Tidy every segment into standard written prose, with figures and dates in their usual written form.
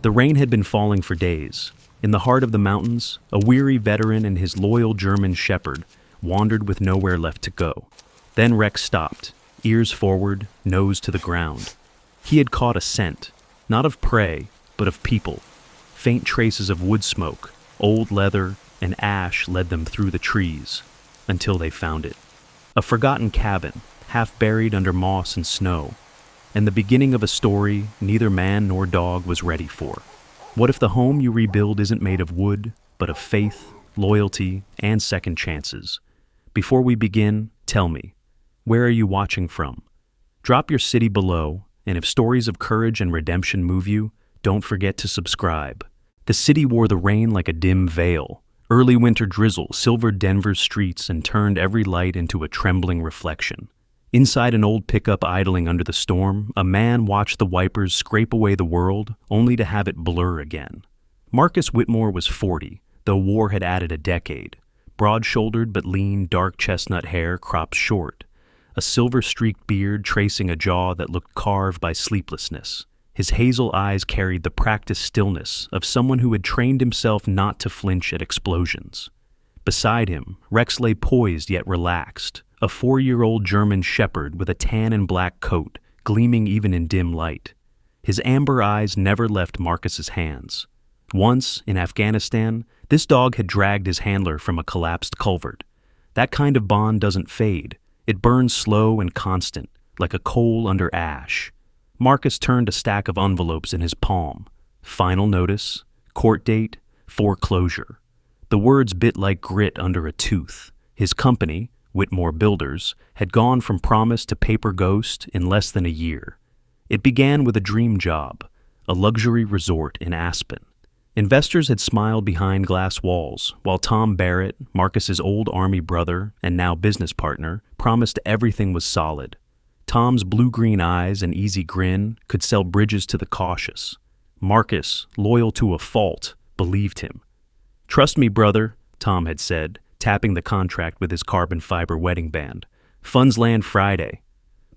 The rain had been falling for days. In the heart of the mountains, a weary veteran and his loyal German shepherd wandered with nowhere left to go. Then Rex stopped, ears forward, nose to the ground. He had caught a scent, not of prey, but of people. Faint traces of wood smoke, old leather, and ash led them through the trees, until they found it. A forgotten cabin, half buried under moss and snow, and the beginning of a story neither man nor dog was ready for. What if the home you rebuild isn't made of wood, but of faith, loyalty, and second chances? Before we begin, tell me, where are you watching from? Drop your city below, and if stories of courage and redemption move you, don't forget to subscribe. The city wore the rain like a dim veil. Early winter drizzle silvered Denver's streets and turned every light into a trembling reflection. Inside an old pickup idling under the storm, a man watched the wipers scrape away the world, only to have it blur again. Marcus Whitmore was 40, though war had added a decade. Broad-shouldered but lean, dark chestnut hair cropped short, a silver-streaked beard tracing a jaw that looked carved by sleeplessness. His hazel eyes carried the practiced stillness of someone who had trained himself not to flinch at explosions. Beside him, Rex lay poised yet relaxed, a 4-year-old German shepherd with a tan and black coat, gleaming even in dim light. His amber eyes never left Marcus's hands. Once, in Afghanistan, this dog had dragged his handler from a collapsed culvert. That kind of bond doesn't fade. It burns slow and constant, like a coal under ash. Marcus turned a stack of envelopes in his palm. Final notice, court date, foreclosure. The words bit like grit under a tooth. His company, Whitmore Builders, had gone from promise to paper ghost in less than a year. It began with a dream job, a luxury resort in Aspen. Investors had smiled behind glass walls, while Tom Barrett, Marcus's old Army brother and now business partner, promised everything was solid. Tom's blue-green eyes and easy grin could sell bridges to the cautious. Marcus, loyal to a fault, believed him. "Trust me, brother," Tom had said, tapping the contract with his carbon fiber wedding band. "Funds land Friday."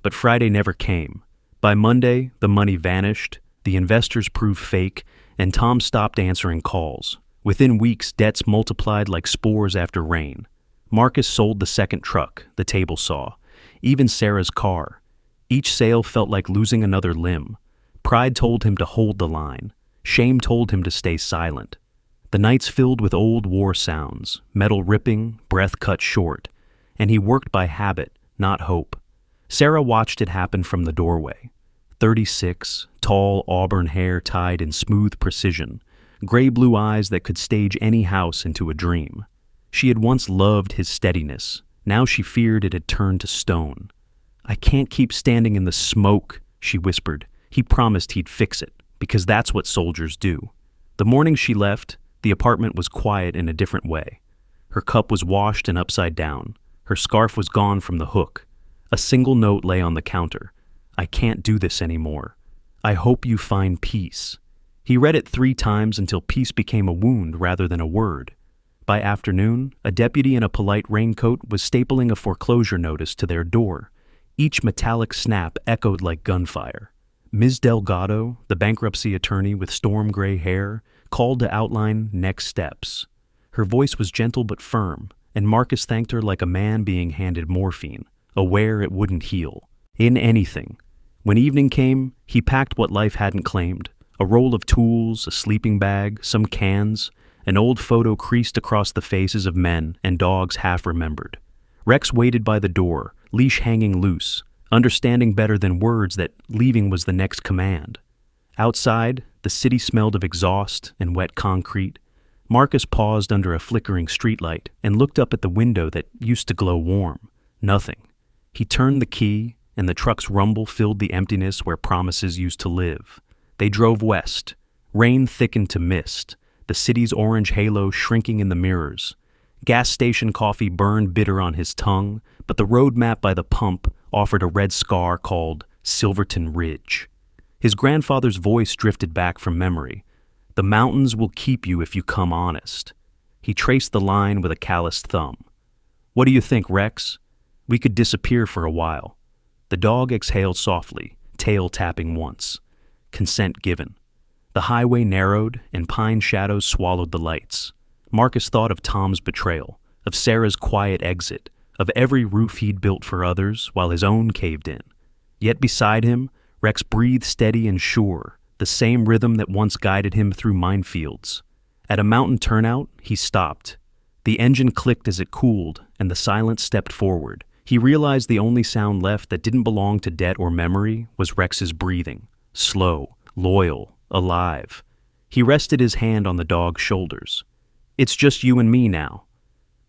But Friday never came. By Monday, the money vanished, the investors proved fake, and Tom stopped answering calls. Within weeks, debts multiplied like spores after rain. Marcus sold the second truck, the table saw, even Sarah's car. Each sale felt like losing another limb. Pride told him to hold the line. Shame told him to stay silent. The nights filled with old war sounds, metal ripping, breath cut short, and he worked by habit, not hope. Sarah watched it happen from the doorway. 36, tall auburn hair tied in smooth precision, gray-blue eyes that could stage any house into a dream. She had once loved his steadiness. Now she feared it had turned to stone. "I can't keep standing in the smoke," she whispered. He promised he'd fix it, because that's what soldiers do. The morning she left, the apartment was quiet in a different way. Her cup was washed and upside down. Her scarf was gone from the hook. A single note lay on the counter. "I can't do this anymore. I hope you find peace." He read it 3 times until peace became a wound rather than a word. By afternoon, a deputy in a polite raincoat was stapling a foreclosure notice to their door. Each metallic snap echoed like gunfire. Ms. Delgado, the bankruptcy attorney with storm gray hair, called to outline next steps. Her voice was gentle but firm, and Marcus thanked her like a man being handed morphine, aware it wouldn't heal. In anything. When evening came, he packed what life hadn't claimed: a roll of tools, a sleeping bag, some cans, an old photo creased across the faces of men and dogs half remembered. Rex waited by the door, leash hanging loose, understanding better than words that leaving was the next command. Outside, the city smelled of exhaust and wet concrete. Marcus paused under a flickering streetlight and looked up at the window that used to glow warm. Nothing. He turned the key, and the truck's rumble filled the emptiness where promises used to live. They drove west. Rain thickened to mist, the city's orange halo shrinking in the mirrors. Gas station coffee burned bitter on his tongue, but the road map by the pump offered a red scar called Silverton Ridge. His grandfather's voice drifted back from memory. "The mountains will keep you if you come honest." He traced the line with a calloused thumb. "What do you think, Rex? We could disappear for a while." The dog exhaled softly, tail tapping once. Consent given. The highway narrowed, and pine shadows swallowed the lights. Marcus thought of Tom's betrayal, of Sarah's quiet exit, of every roof he'd built for others while his own caved in. Yet beside him, Rex breathed steady and sure, the same rhythm that once guided him through minefields. At a mountain turnout, he stopped. The engine clicked as it cooled, and the silence stepped forward. He realized the only sound left that didn't belong to debt or memory was Rex's breathing, slow, loyal, alive. He rested his hand on the dog's shoulders. "It's just you and me now."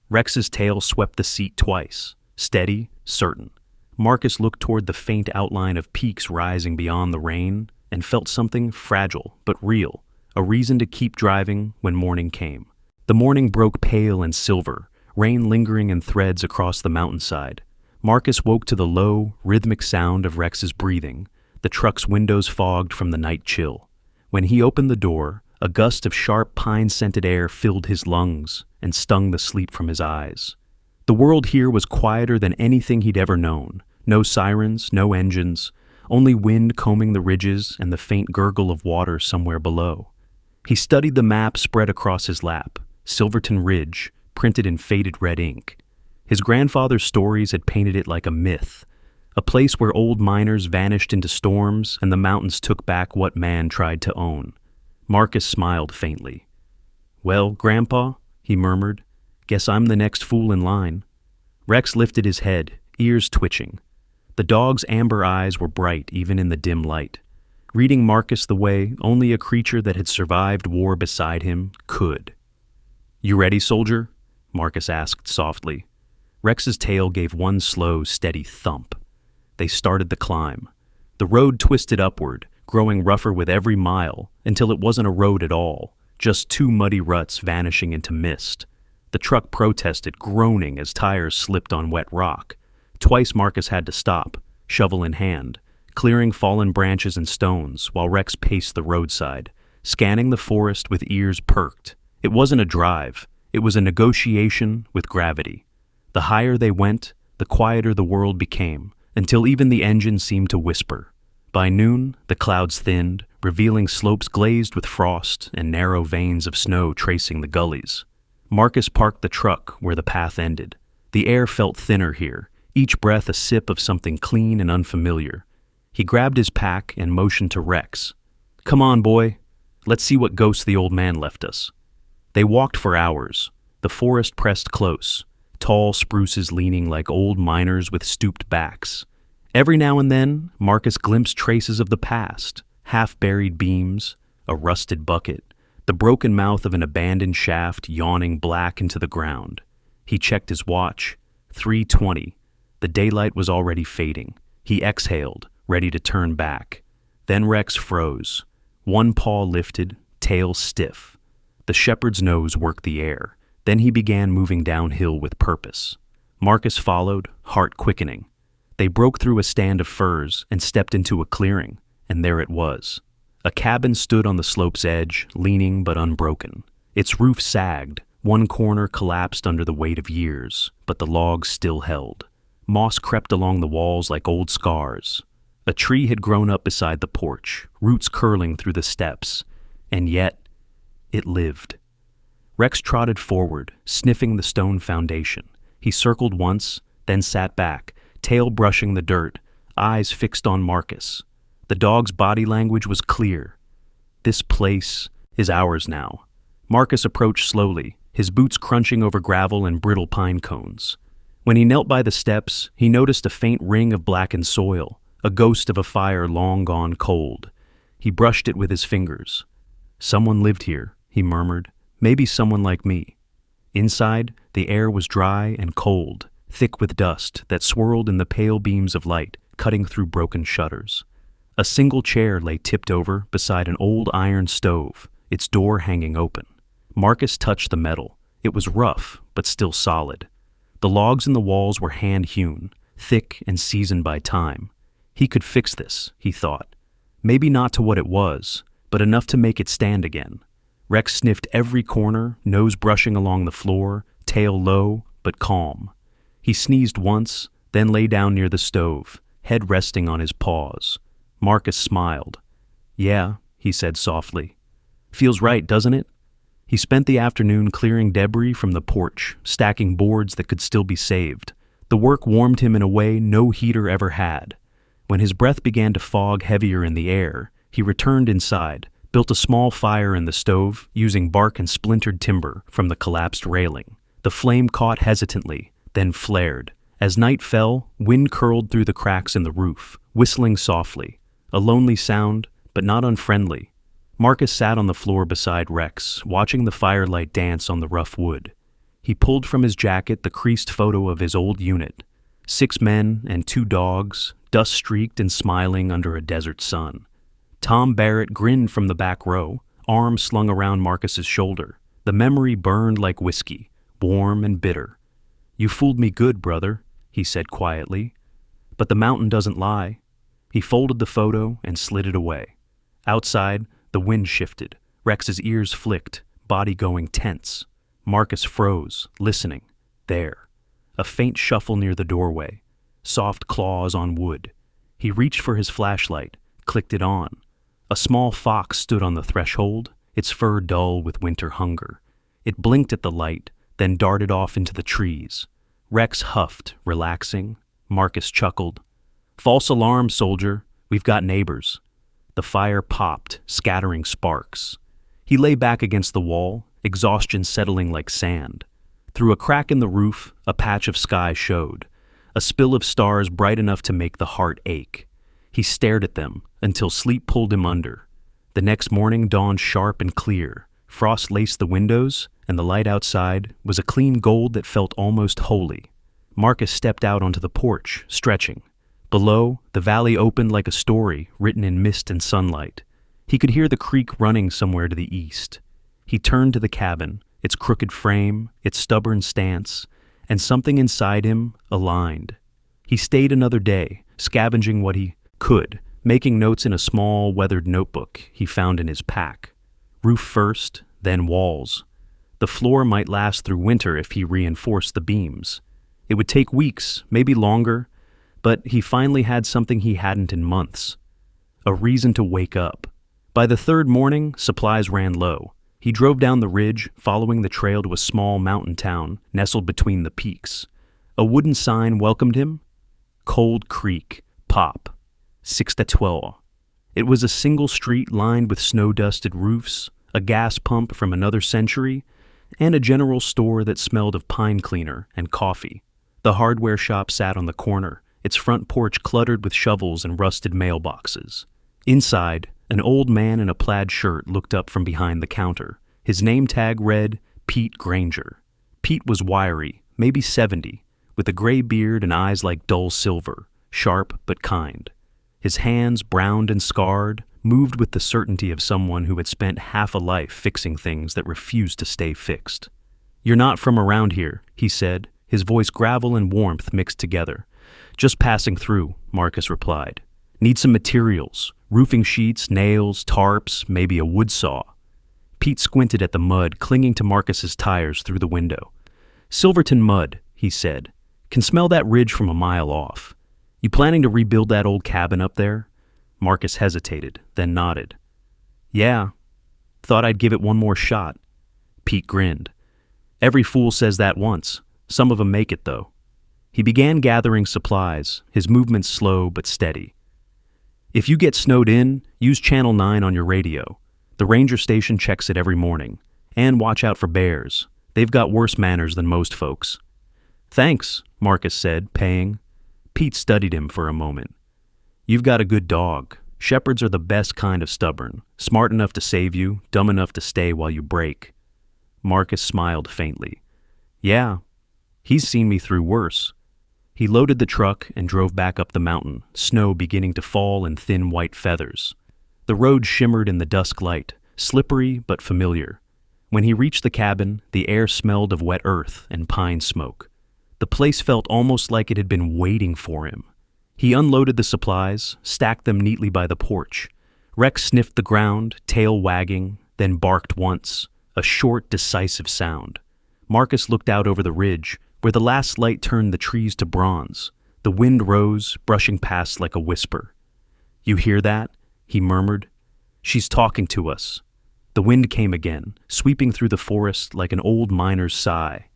Rex's tail swept the seat twice, steady, certain. Marcus looked toward the faint outline of peaks rising beyond the rain and felt something fragile but real, a reason to keep driving when morning came. The morning broke pale and silver, rain lingering in threads across the mountainside. Marcus woke to the low, rhythmic sound of Rex's breathing, the truck's windows fogged from the night chill. When he opened the door, a gust of sharp pine-scented air filled his lungs and stung the sleep from his eyes. The world here was quieter than anything he'd ever known. No sirens, no engines, only wind combing the ridges and the faint gurgle of water somewhere below. He studied the map spread across his lap, Silverton Ridge, printed in faded red ink. His grandfather's stories had painted it like a myth, a place where old miners vanished into storms and the mountains took back what man tried to own. Marcus smiled faintly. "Well, Grandpa," he murmured, "guess I'm the next fool in line." Rex lifted his head, ears twitching. The dog's amber eyes were bright even in the dim light, reading Marcus the way only a creature that had survived war beside him could. "You ready, soldier?" Marcus asked softly. Rex's tail gave one slow, steady thump. They started the climb. The road twisted upward, growing rougher with every mile, until it wasn't a road at all, just two muddy ruts vanishing into mist. The truck protested, groaning as tires slipped on wet rock. Twice Marcus had to stop, shovel in hand, clearing fallen branches and stones while Rex paced the roadside, scanning the forest with ears perked. It wasn't a drive, it was a negotiation with gravity. The higher they went, the quieter the world became, until even the engine seemed to whisper. By noon, the clouds thinned, revealing slopes glazed with frost and narrow veins of snow tracing the gullies. Marcus parked the truck where the path ended. The air felt thinner here, each breath a sip of something clean and unfamiliar. He grabbed his pack and motioned to Rex. "Come on, boy. Let's see what ghosts the old man left us." They walked for hours. The forest pressed close, tall spruces leaning like old miners with stooped backs. Every now and then, Marcus glimpsed traces of the past, half-buried beams, a rusted bucket, the broken mouth of an abandoned shaft yawning black into the ground. He checked his watch. 3:20. The daylight was already fading. He exhaled, ready to turn back. Then Rex froze. One paw lifted, tail stiff. The shepherd's nose worked the air. Then he began moving downhill with purpose. Marcus followed, heart quickening. They broke through a stand of firs and stepped into a clearing, and there it was. A cabin stood on the slope's edge, leaning but unbroken. Its roof sagged, one corner collapsed under the weight of years, but the logs still held. Moss crept along the walls like old scars. A tree had grown up beside the porch, roots curling through the steps, and yet it lived. Rex trotted forward, sniffing the stone foundation. He circled once, then sat back, tail brushing the dirt, eyes fixed on Marcus. The dog's body language was clear. "This place is ours now." Marcus approached slowly, his boots crunching over gravel and brittle pine cones. When he knelt by the steps, he noticed a faint ring of blackened soil, a ghost of a fire long gone cold. He brushed it with his fingers. "Someone lived here," he murmured. "Maybe someone like me." Inside, the air was dry and cold, thick with dust that swirled in the pale beams of light, cutting through broken shutters. A single chair lay tipped over beside an old iron stove, its door hanging open. Marcus touched the metal. It was rough, but still solid. The logs in the walls were hand-hewn, thick and seasoned by time. He could fix this, he thought. Maybe not to what it was, but enough to make it stand again. Rex sniffed every corner, nose brushing along the floor, tail low, but calm. He sneezed once, then lay down near the stove, head resting on his paws. Marcus smiled. "Yeah," he said softly, Feels right, doesn't it? He spent the afternoon clearing debris from the porch, stacking boards that could still be saved. The work warmed him in a way no heater ever had. When his breath began to fog heavier in the air, he returned inside, built a small fire in the stove, using bark and splintered timber from the collapsed railing. The flame caught hesitantly, then flared. As night fell, wind curled through the cracks in the roof, whistling softly. A lonely sound, but not unfriendly. Marcus sat on the floor beside Rex, watching the firelight dance on the rough wood. He pulled from his jacket the creased photo of his old unit. 6 men and 2 dogs, dust-streaked and smiling under a desert sun. Tom Barrett grinned from the back row, arm slung around Marcus's shoulder. The memory burned like whiskey, warm and bitter. "You fooled me good, brother," he said quietly. "But the mountain doesn't lie." He folded the photo and slid it away. Outside, the wind shifted. Rex's ears flicked, body going tense. Marcus froze, listening. There. A faint shuffle near the doorway. Soft claws on wood. He reached for his flashlight, clicked it on. A small fox stood on the threshold, its fur dull with winter hunger. It blinked at the light, then darted off into the trees. Rex huffed, relaxing. Marcus chuckled. "False alarm, soldier. We've got neighbors." The fire popped, scattering sparks. He lay back against the wall, exhaustion settling like sand. Through a crack in the roof, a patch of sky showed, a spill of stars bright enough to make the heart ache. He stared at them until sleep pulled him under. The next morning dawned sharp and clear. Frost laced the windows, and the light outside was a clean gold that felt almost holy. Marcus stepped out onto the porch, stretching. Below, the valley opened like a story written in mist and sunlight. He could hear the creek running somewhere to the east. He turned to the cabin, its crooked frame, its stubborn stance, and something inside him aligned. He stayed another day, scavenging what he could, making notes in a small, weathered notebook he found in his pack. Roof first, then walls. The floor might last through winter if he reinforced the beams. It would take weeks, maybe longer, but he finally had something he hadn't in months. A reason to wake up. By the 3rd morning, supplies ran low. He drove down the ridge, following the trail to a small mountain town nestled between the peaks. A wooden sign welcomed him. Cold Creek, Pop, 6-12. It was a single street lined with snow-dusted roofs, a gas pump from another century, and a general store that smelled of pine cleaner and coffee. The hardware shop sat on the corner, its front porch cluttered with shovels and rusted mailboxes. Inside, an old man in a plaid shirt looked up from behind the counter. His name tag read Pete Granger. Pete was wiry, maybe 70, with a gray beard and eyes like dull silver, sharp but kind. His hands, browned and scarred, moved with the certainty of someone who had spent half a life fixing things that refused to stay fixed. "You're not from around here," he said, his voice gravel and warmth mixed together. "Just passing through," Marcus replied. "Need some materials, roofing sheets, nails, tarps, maybe a wood saw." Pete squinted at the mud clinging to Marcus's tires through the window. "Silverton mud," he said. "Can smell that ridge from a mile off. You planning to rebuild that old cabin up there?" Marcus hesitated, then nodded. "Yeah. Thought I'd give it one more shot." Pete grinned. "Every fool says that once. Some of 'em make it, though." He began gathering supplies, his movements slow but steady. "If you get snowed in, use Channel 9 on your radio. The ranger station checks it every morning. And watch out for bears. They've got worse manners than most folks." "Thanks," Marcus said, paying. Pete studied him for a moment. "You've got a good dog. Shepherds are the best kind of stubborn, smart enough to save you, dumb enough to stay while you break." Marcus smiled faintly. "Yeah, he's seen me through worse." He loaded the truck and drove back up the mountain, snow beginning to fall in thin white feathers. The road shimmered in the dusk light, slippery but familiar. When he reached the cabin, the air smelled of wet earth and pine smoke. The place felt almost like it had been waiting for him. He unloaded the supplies, stacked them neatly by the porch. Rex sniffed the ground, tail wagging, then barked once, a short, decisive sound. Marcus looked out over the ridge, where the last light turned the trees to bronze. The wind rose, brushing past like a whisper. "You hear that?" he murmured. "She's talking to us." The wind came again, sweeping through the forest like an old miner's sigh.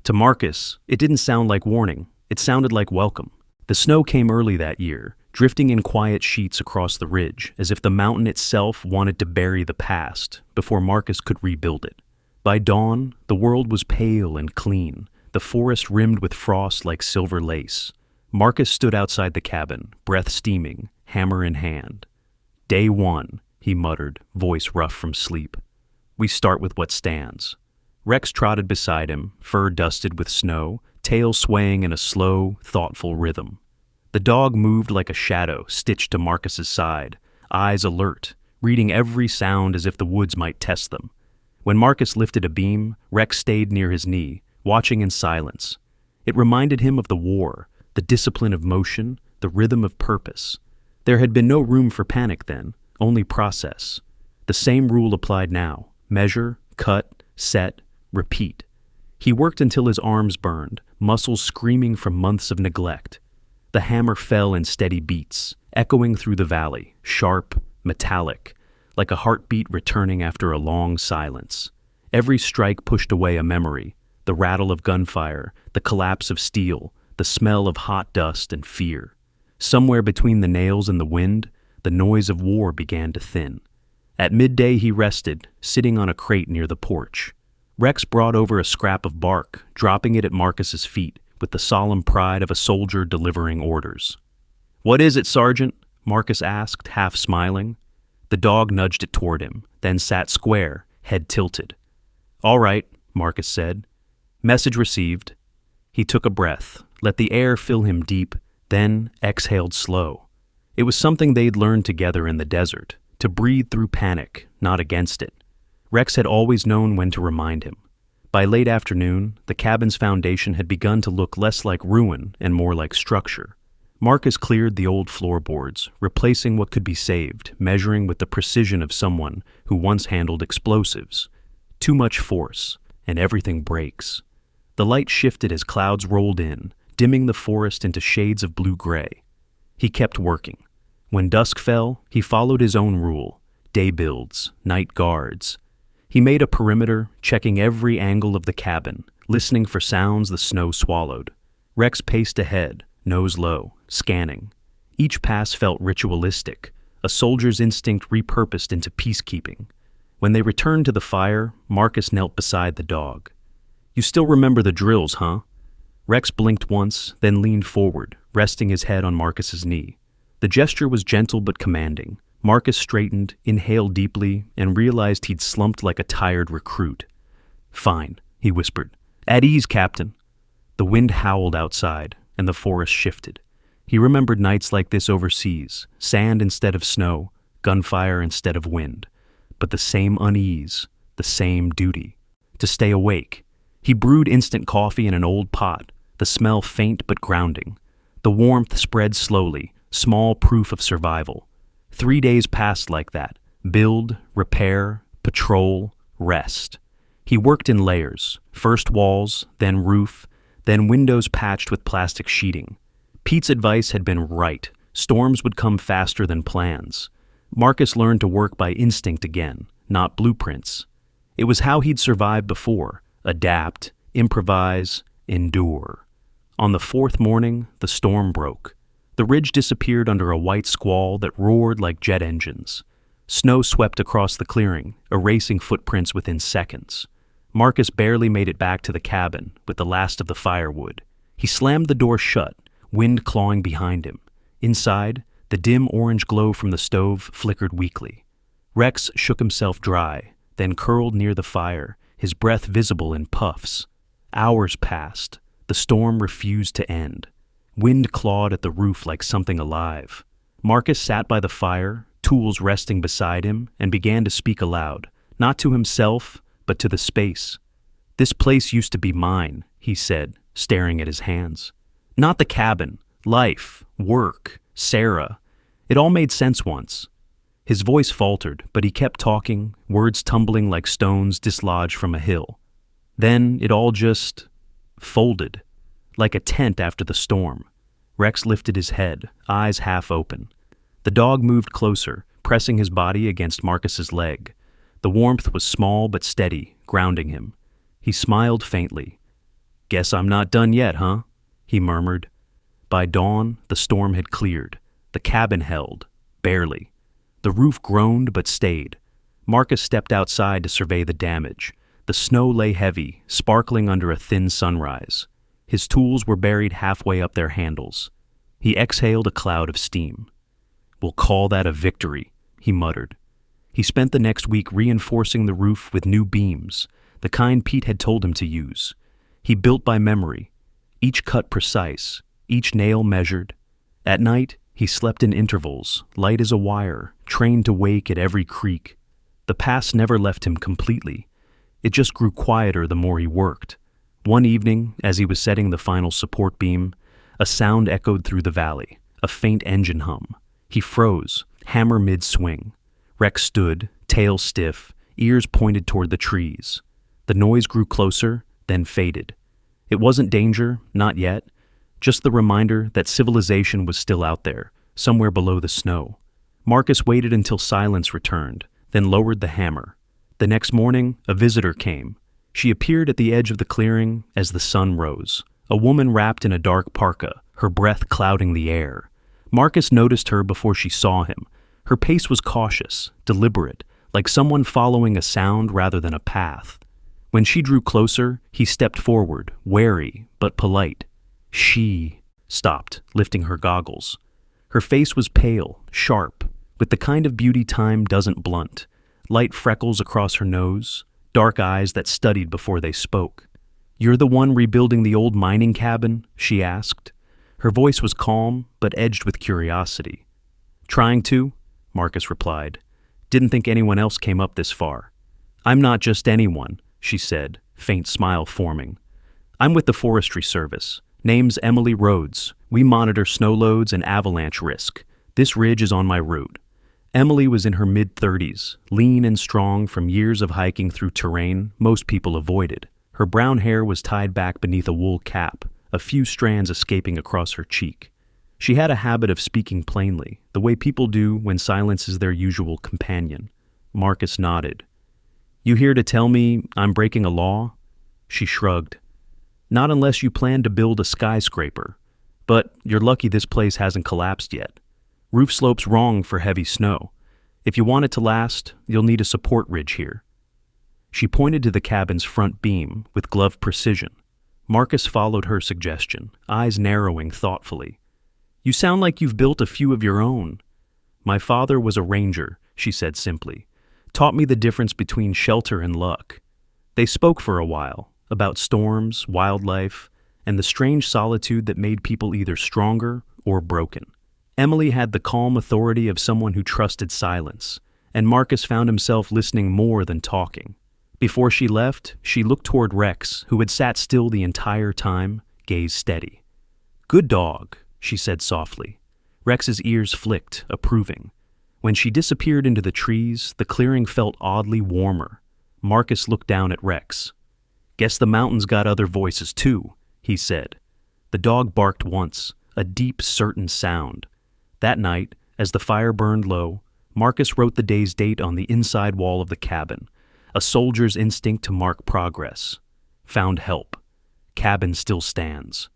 To Marcus, it didn't sound like warning. It sounded like welcome. The snow came early that year, drifting in quiet sheets across the ridge, as if the mountain itself wanted to bury the past before Marcus could rebuild it. By dawn, the world was pale and clean, the forest rimmed with frost like silver lace. Marcus stood outside the cabin, breath steaming, hammer in hand. "Day one," he muttered, voice rough from sleep. "We start with what stands." Rex trotted beside him, fur dusted with snow, tail swaying in a slow, thoughtful rhythm. The dog moved like a shadow stitched to Marcus's side, eyes alert, reading every sound as if the woods might test them. When Marcus lifted a beam, Rex stayed near his knee, watching in silence. It reminded him of the war, the discipline of motion, the rhythm of purpose. There had been no room for panic then, only process. The same rule applied now: measure, cut, set, repeat. He worked until his arms burned, muscles screaming from months of neglect. The hammer fell in steady beats, echoing through the valley, sharp, metallic, like a heartbeat returning after a long silence. Every strike pushed away a memory, the rattle of gunfire, the collapse of steel, the smell of hot dust and fear. Somewhere between the nails and the wind, the noise of war began to thin. At midday he rested, sitting on a crate near the porch. Rex brought over a scrap of bark, dropping it at Marcus's feet with the solemn pride of a soldier delivering orders. "What is it, Sergeant?" Marcus asked, half smiling. The dog nudged it toward him, then sat square, head tilted. "All right," Marcus said. "Message received." He took a breath, let the air fill him deep, then exhaled slow. It was something they'd learned together in the desert, to breathe through panic, not against it. Rex had always known when to remind him. By late afternoon, the cabin's foundation had begun to look less like ruin and more like structure. Marcus cleared the old floorboards, replacing what could be saved, measuring with the precision of someone who once handled explosives. Too much force, and everything breaks. The light shifted as clouds rolled in, dimming the forest into shades of blue-gray. He kept working. When dusk fell, he followed his own rule: day builds, night guards. He made a perimeter, checking every angle of the cabin, listening for sounds the snow swallowed. Rex paced ahead, nose low, scanning. Each pass felt ritualistic, a soldier's instinct repurposed into peacekeeping. When they returned to the fire, Marcus knelt beside the dog. "You still remember the drills, huh?" Rex blinked once, then leaned forward, resting his head on Marcus's knee. The gesture was gentle but commanding. Marcus straightened, inhaled deeply, and realized he'd slumped like a tired recruit. "Fine," he whispered. "At ease, Captain." The wind howled outside, and the forest shifted. He remembered nights like this overseas, sand instead of snow, gunfire instead of wind. But the same unease, the same duty. To stay awake. He brewed instant coffee in an old pot, the smell faint but grounding. The warmth spread slowly, small proof of survival. 3 days passed like that: build, repair, patrol, rest. He worked in layers, first walls, then roof, then windows patched with plastic sheeting. Pete's advice had been right: storms would come faster than plans. Marcus learned to work by instinct again, not blueprints. It was how he'd survived before: adapt, improvise, endure. On the 4th morning, the storm broke. The ridge disappeared under a white squall that roared like jet engines. Snow swept across the clearing, erasing footprints within seconds. Marcus barely made it back to the cabin with the last of the firewood. He slammed the door shut, wind clawing behind him. Inside, the dim orange glow from the stove flickered weakly. Rex shook himself dry, then curled near the fire, his breath visible in puffs. Hours passed. The storm refused to end. Wind clawed at the roof like something alive. Marcus sat by the fire, tools resting beside him, and began to speak aloud, not to himself, but to the space. "This place used to be mine," he said, staring at his hands. "Not the cabin, life, work, Sarah. It all made sense once." His voice faltered, but he kept talking, words tumbling like stones dislodged from a hill. Then it all just folded, like a tent after the storm. Rex lifted his head, eyes half open. The dog moved closer, pressing his body against Marcus's leg. The warmth was small but steady, grounding him. He smiled faintly. "Guess I'm not done yet, huh?" he murmured. By dawn, the storm had cleared. The cabin held, barely. The roof groaned but stayed. Marcus stepped outside to survey the damage. The snow lay heavy, sparkling under a thin sunrise. His tools were buried halfway up their handles. He exhaled a cloud of steam. "We'll call that a victory," he muttered. He spent the next week reinforcing the roof with new beams, the kind Pete had told him to use. He built by memory, each cut precise, each nail measured. At night, he slept in intervals, light as a wire, trained to wake at every creak. The past never left him completely. It just grew quieter the more he worked. One evening, as he was setting the final support beam, a sound echoed through the valley, a faint engine hum. He froze, hammer mid-swing. Rex stood, tail stiff, ears pointed toward the trees. The noise grew closer, then faded. It wasn't danger, not yet, just the reminder that civilization was still out there, somewhere below the snow. Marcus waited until silence returned, then lowered the hammer. The next morning, a visitor came. She appeared at the edge of the clearing as the sun rose, a woman wrapped in a dark parka, her breath clouding the air. Marcus noticed her before she saw him. Her pace was cautious, deliberate, like someone following a sound rather than a path. When she drew closer, he stepped forward, wary but polite. She stopped, lifting her goggles. Her face was pale, sharp, with the kind of beauty time doesn't blunt. Light freckles across her nose, dark eyes that studied before they spoke. "You're the one rebuilding the old mining cabin?" she asked. Her voice was calm, but edged with curiosity. "Trying to," Marcus replied. "Didn't think anyone else came up this far." "I'm not just anyone," she said, faint smile forming. "I'm with the Forestry Service. Name's Emily Rhodes. We monitor snow loads and avalanche risk. This ridge is on my route." Emily was in her mid-30s, lean and strong from years of hiking through terrain most people avoided. Her brown hair was tied back beneath a wool cap, a few strands escaping across her cheek. She had a habit of speaking plainly, the way people do when silence is their usual companion. Marcus nodded. "You here to tell me I'm breaking a law?" She shrugged. "Not unless you plan to build a skyscraper. But you're lucky this place hasn't collapsed yet. Roof slope's wrong for heavy snow. If you want it to last, you'll need a support ridge here." She pointed to the cabin's front beam with gloved precision. Marcus followed her suggestion, eyes narrowing thoughtfully. "You sound like you've built a few of your own." "My father was a ranger," she said simply. "Taught me the difference between shelter and luck." They spoke for a while, about storms, wildlife, and the strange solitude that made people either stronger or broken. Emily had the calm authority of someone who trusted silence, and Marcus found himself listening more than talking. Before she left, she looked toward Rex, who had sat still the entire time, gaze steady. "Good dog," she said softly. Rex's ears flicked, approving. When she disappeared into the trees, the clearing felt oddly warmer. Marcus looked down at Rex. "Guess the mountains got other voices too," he said. The dog barked once, a deep, certain sound. That night, as the fire burned low, Marcus wrote the day's date on the inside wall of the cabin, a soldier's instinct to mark progress. Found help. Cabin still stands.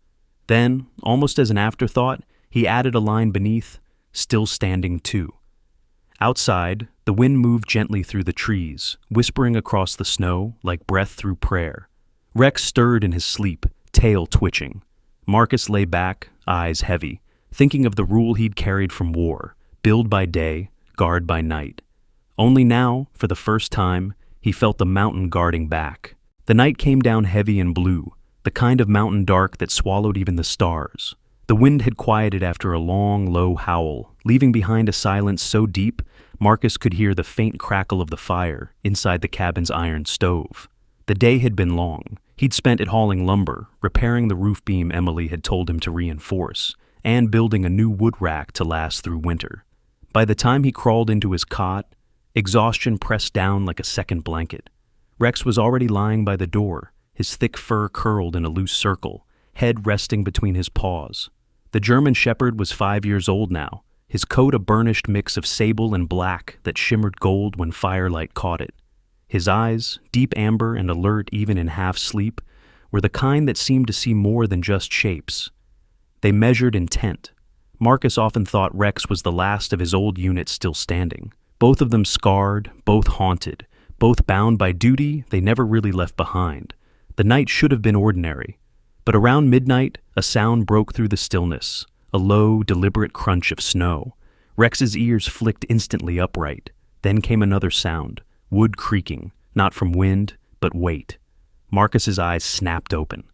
Then, almost as an afterthought, he added a line beneath, "Still standing too." Outside, the wind moved gently through the trees, whispering across the snow like breath through prayer. Rex stirred in his sleep, tail twitching. Marcus lay back, eyes heavy, thinking of the rule he'd carried from war, build by day, guard by night. Only now, for the first time, he felt the mountain guarding back. The night came down heavy and blue, the kind of mountain dark that swallowed even the stars. The wind had quieted after a long, low howl, leaving behind a silence so deep Marcus could hear the faint crackle of the fire inside the cabin's iron stove. The day had been long. He'd spent it hauling lumber, repairing the roof beam Emily had told him to reinforce, and building a new wood rack to last through winter. By the time he crawled into his cot, exhaustion pressed down like a second blanket. Rex was already lying by the door, his thick fur curled in a loose circle, head resting between his paws. The German Shepherd was 5 years old now, his coat a burnished mix of sable and black that shimmered gold when firelight caught it. His eyes, deep amber and alert even in half-sleep, were the kind that seemed to see more than just shapes. They measured intent. Marcus often thought Rex was the last of his old unit still standing. Both of them scarred, both haunted, both bound by duty they never really left behind. The night should have been ordinary. But around midnight, a sound broke through the stillness, a low, deliberate crunch of snow. Rex's ears flicked instantly upright. Then came another sound, wood creaking, not from wind, but weight. Marcus's eyes snapped open.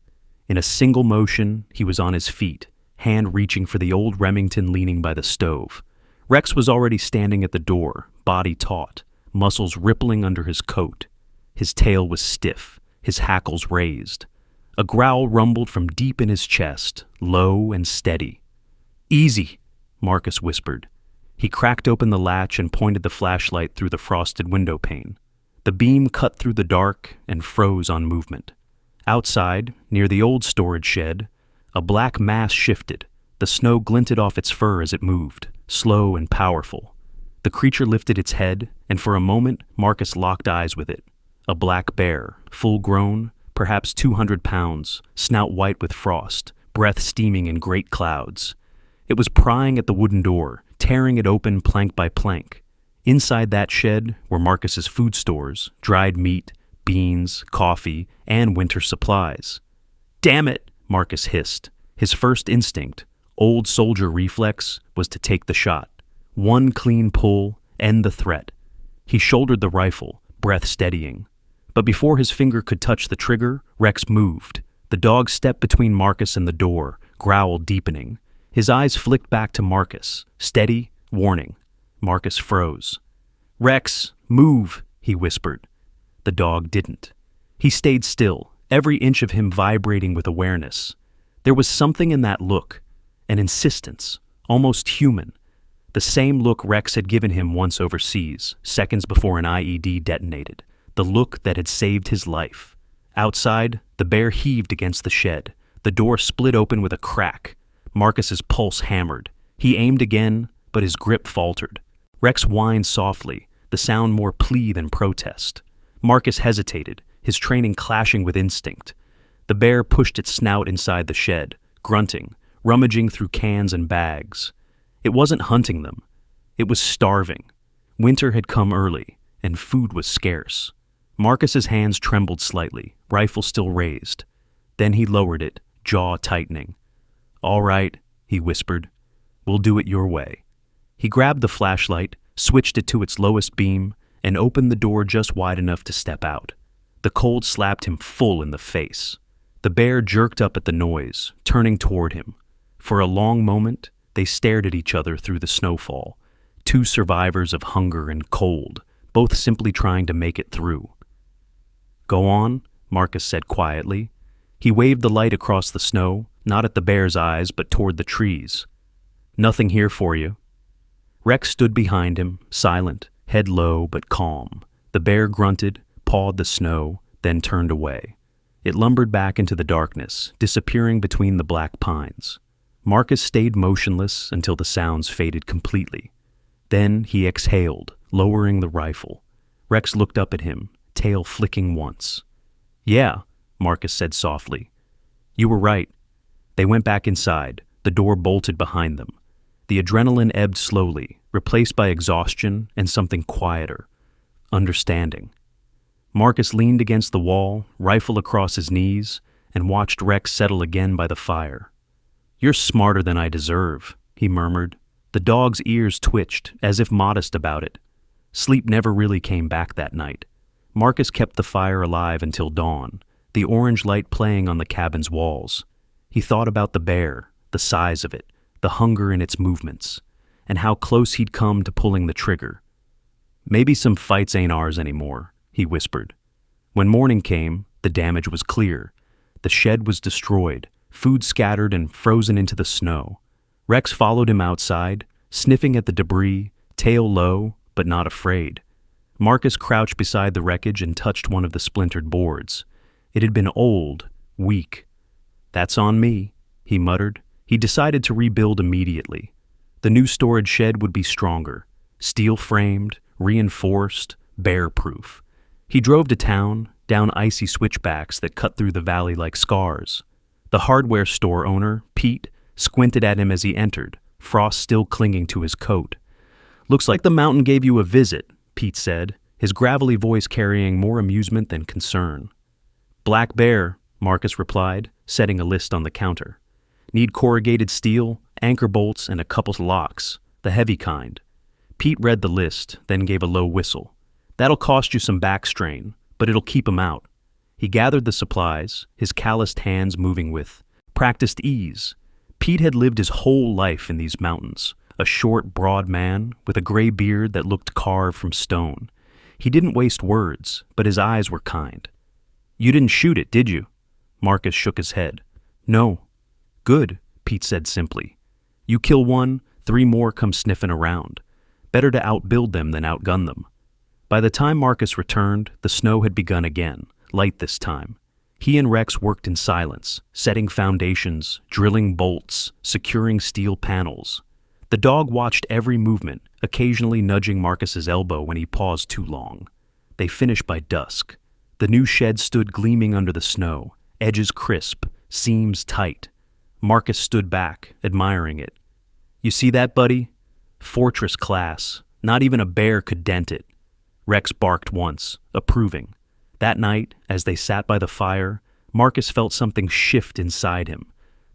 In a single motion, he was on his feet, hand reaching for the old Remington leaning by the stove. Rex was already standing at the door, body taut, muscles rippling under his coat. His tail was stiff, his hackles raised. A growl rumbled from deep in his chest, low and steady. "Easy," Marcus whispered. He cracked open the latch and pointed the flashlight through the frosted window pane. The beam cut through the dark and froze on movement. Outside, near the old storage shed, a black mass shifted. The snow glinted off its fur as it moved, slow and powerful. The creature lifted its head, and for a moment Marcus locked eyes with it. A black bear, full-grown, perhaps 200 pounds, snout white with frost, breath steaming in great clouds. It was prying at the wooden door, tearing it open plank by plank. Inside that shed were Marcus's food stores, dried meat, beans, coffee, and winter supplies. "Damn it!" Marcus hissed. His first instinct, old soldier reflex, was to take the shot. One clean pull, end the threat. He shouldered the rifle, breath steadying. But before his finger could touch the trigger, Rex moved. The dog stepped between Marcus and the door, growl deepening. His eyes flicked back to Marcus, steady, warning. Marcus froze. "Rex, move," he whispered. The dog didn't. He stayed still, every inch of him vibrating with awareness. There was something in that look, an insistence, almost human. The same look Rex had given him once overseas, seconds before an IED detonated. The look that had saved his life. Outside, the bear heaved against the shed. The door split open with a crack. Marcus's pulse hammered. He aimed again, but his grip faltered. Rex whined softly, the sound more plea than protest. Marcus hesitated, his training clashing with instinct. The bear pushed its snout inside the shed, grunting, rummaging through cans and bags. It wasn't hunting them. It was starving. Winter had come early, and food was scarce. Marcus's hands trembled slightly, rifle still raised. Then he lowered it, jaw tightening. "All right," he whispered. "We'll do it your way." He grabbed the flashlight, switched it to its lowest beam, and opened the door just wide enough to step out. The cold slapped him full in the face. The bear jerked up at the noise, turning toward him. For a long moment, they stared at each other through the snowfall, two survivors of hunger and cold, both simply trying to make it through. "Go on," Marcus said quietly. He waved the light across the snow, not at the bear's eyes, but toward the trees. "Nothing here for you." Rex stood behind him, silent, head low but calm. The bear grunted, pawed the snow, then turned away. It lumbered back into the darkness, disappearing between the black pines. Marcus stayed motionless until the sounds faded completely. Then he exhaled, lowering the rifle. Rex looked up at him, tail flicking once. "Yeah," Marcus said softly. "You were right." They went back inside, the door bolted behind them. The adrenaline ebbed slowly, replaced by exhaustion and something quieter. Understanding. Marcus leaned against the wall, rifle across his knees, and watched Rex settle again by the fire. "You're smarter than I deserve," he murmured. The dog's ears twitched, as if modest about it. Sleep never really came back that night. Marcus kept the fire alive until dawn, the orange light playing on the cabin's walls. He thought about the bear, the size of it, the hunger in its movements, and how close he'd come to pulling the trigger. "Maybe some fights ain't ours anymore," he whispered. When morning came, the damage was clear. The shed was destroyed, food scattered and frozen into the snow. Rex followed him outside, sniffing at the debris, tail low, but not afraid. Marcus crouched beside the wreckage and touched one of the splintered boards. It had been old, weak. "That's on me," he muttered. He decided to rebuild immediately. The new storage shed would be stronger, steel-framed, reinforced, bear-proof. He drove to town, down icy switchbacks that cut through the valley like scars. The hardware store owner, Pete, squinted at him as he entered, frost still clinging to his coat. "Looks like the mountain gave you a visit," Pete said, his gravelly voice carrying more amusement than concern. "Black bear," Marcus replied, setting a list on the counter. "Need corrugated steel, anchor bolts, and a couple locks, the heavy kind." Pete read the list, then gave a low whistle. "That'll cost you some back strain, but it'll keep 'em out." He gathered the supplies, his calloused hands moving with practiced ease. Pete had lived his whole life in these mountains, a short, broad man with a gray beard that looked carved from stone. He didn't waste words, but his eyes were kind. "You didn't shoot it, did you?" Marcus shook his head. "No." "Good," Pete said simply. "You kill one, 3 more come sniffing around. Better to outbuild them than outgun them." By the time Marcus returned, the snow had begun again, light this time. He and Rex worked in silence, setting foundations, drilling bolts, securing steel panels. The dog watched every movement, occasionally nudging Marcus's elbow when he paused too long. They finished by dusk. The new shed stood gleaming under the snow, edges crisp, seams tight. Marcus stood back, admiring it. "You see that, buddy? Fortress class. Not even a bear could dent it." Rex barked once, approving. That night, as they sat by the fire, Marcus felt something shift inside him.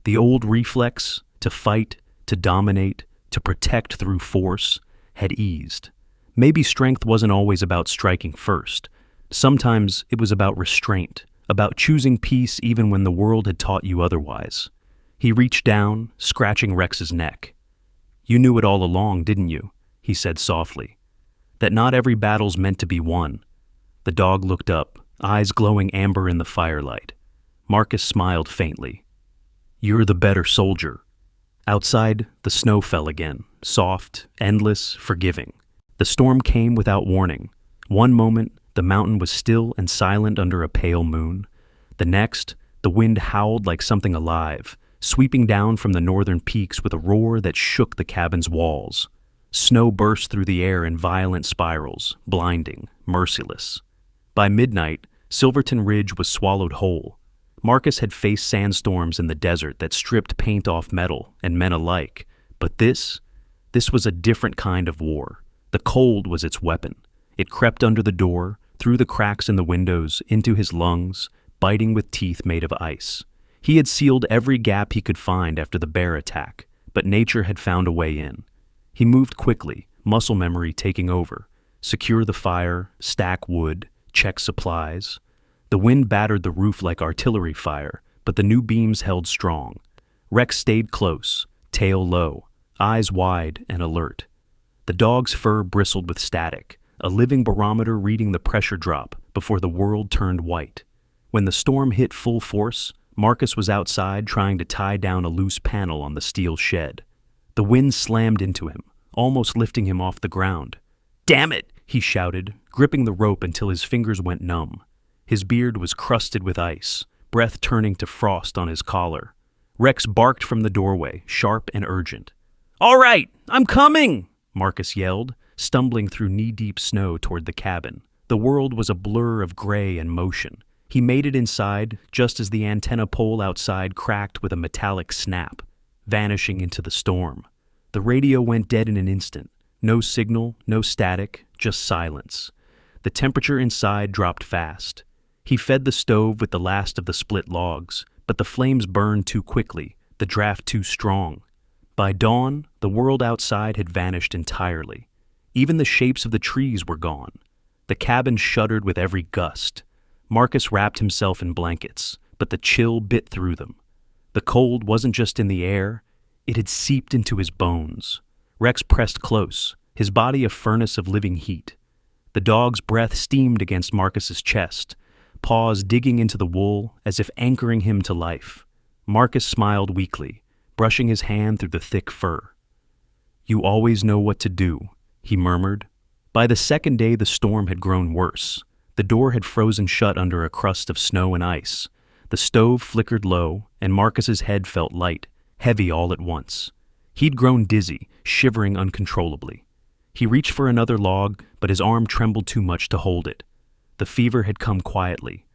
The old reflex, to fight, to dominate, to protect through force, had eased. Maybe strength wasn't always about striking first. Sometimes it was about restraint, about choosing peace even when the world had taught you otherwise. He reached down, scratching Rex's neck. "You knew it all along, didn't you?" he said softly. "That not every battle's meant to be won." The dog looked up, eyes glowing amber in the firelight. Marcus smiled faintly. "You're the better soldier." Outside, the snow fell again, soft, endless, forgiving. The storm came without warning. One moment, the mountain was still and silent under a pale moon. The next, the wind howled like something alive, sweeping down from the northern peaks with a roar that shook the cabin's walls. Snow burst through the air in violent spirals, blinding, merciless. By midnight, Silverton Ridge was swallowed whole. Marcus had faced sandstorms in the desert that stripped paint off metal and men alike, but this was a different kind of war. The cold was its weapon. It crept under the door, through the cracks in the windows, into his lungs, biting with teeth made of ice. He had sealed every gap he could find after the bear attack, but nature had found a way in. He moved quickly, muscle memory taking over. Secure the fire, stack wood, check supplies. The wind battered the roof like artillery fire, but the new beams held strong. Rex stayed close, tail low, eyes wide and alert. The dog's fur bristled with static, a living barometer reading the pressure drop before the world turned white. When the storm hit full force, Marcus was outside trying to tie down a loose panel on the steel shed. The wind slammed into him, almost lifting him off the ground. "Damn it!" he shouted, gripping the rope until his fingers went numb. His beard was crusted with ice, breath turning to frost on his collar. Rex barked from the doorway, sharp and urgent. "All right, I'm coming!" Marcus yelled, stumbling through knee-deep snow toward the cabin. The world was a blur of gray and motion. He made it inside just as the antenna pole outside cracked with a metallic snap, vanishing into the storm. The radio went dead in an instant. No signal, no static, just silence. The temperature inside dropped fast. He fed the stove with the last of the split logs, but the flames burned too quickly, the draft too strong. By dawn, the world outside had vanished entirely. Even the shapes of the trees were gone. The cabin shuddered with every gust. Marcus wrapped himself in blankets, but the chill bit through them. The cold wasn't just in the air, it had seeped into his bones. Rex pressed close, his body a furnace of living heat. The dog's breath steamed against Marcus's chest, paws digging into the wool as if anchoring him to life. Marcus smiled weakly, brushing his hand through the thick fur. "You always know what to do," he murmured. By the second day, the storm had grown worse. The door had frozen shut under a crust of snow and ice. The stove flickered low, and Marcus's head felt light, heavy all at once. He'd grown dizzy, shivering uncontrollably. He reached for another log, but his arm trembled too much to hold it. The fever had come quietly,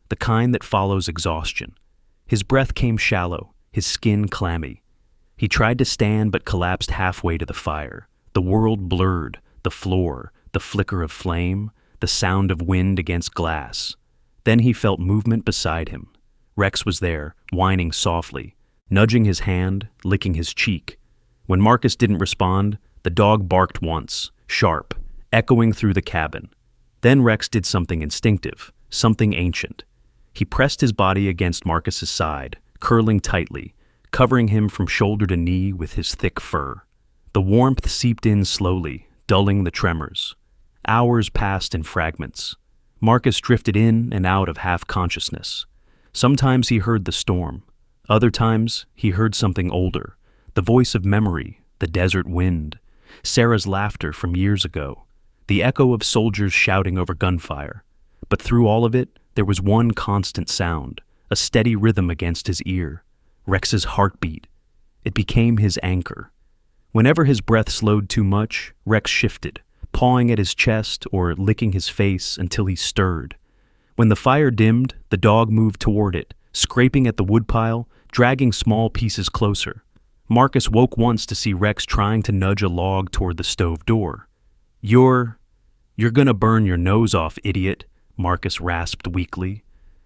the kind that follows exhaustion. His breath came shallow, his skin clammy. He tried to stand but collapsed halfway to the fire. The world blurred, the floor, the flicker of flame, the sound of wind against glass. Then he felt movement beside him. Rex was there, whining softly, nudging his hand, licking his cheek. When Marcus didn't respond, the dog barked once, sharp, echoing through the cabin. Then Rex did something instinctive, something ancient. He pressed his body against Marcus's side, curling tightly, covering him from shoulder to knee with his thick fur. The warmth seeped in slowly, dulling the tremors. Hours passed in fragments. Marcus drifted in and out of half-consciousness. Sometimes he heard the storm. Other times he heard something older, the voice of memory, the desert wind, Sarah's laughter from years ago, the echo of soldiers shouting over gunfire. But through all of it, there was one constant sound, a steady rhythm against his ear, Rex's heartbeat. It became his anchor. Whenever his breath slowed too much, Rex shifted, pawing at his chest or licking his face until he stirred. When the fire dimmed, the dog moved toward it, scraping at the woodpile, dragging small pieces closer. Marcus woke once to see Rex trying to nudge a log toward the stove door. You're gonna burn your nose off, idiot," Marcus rasped weakly.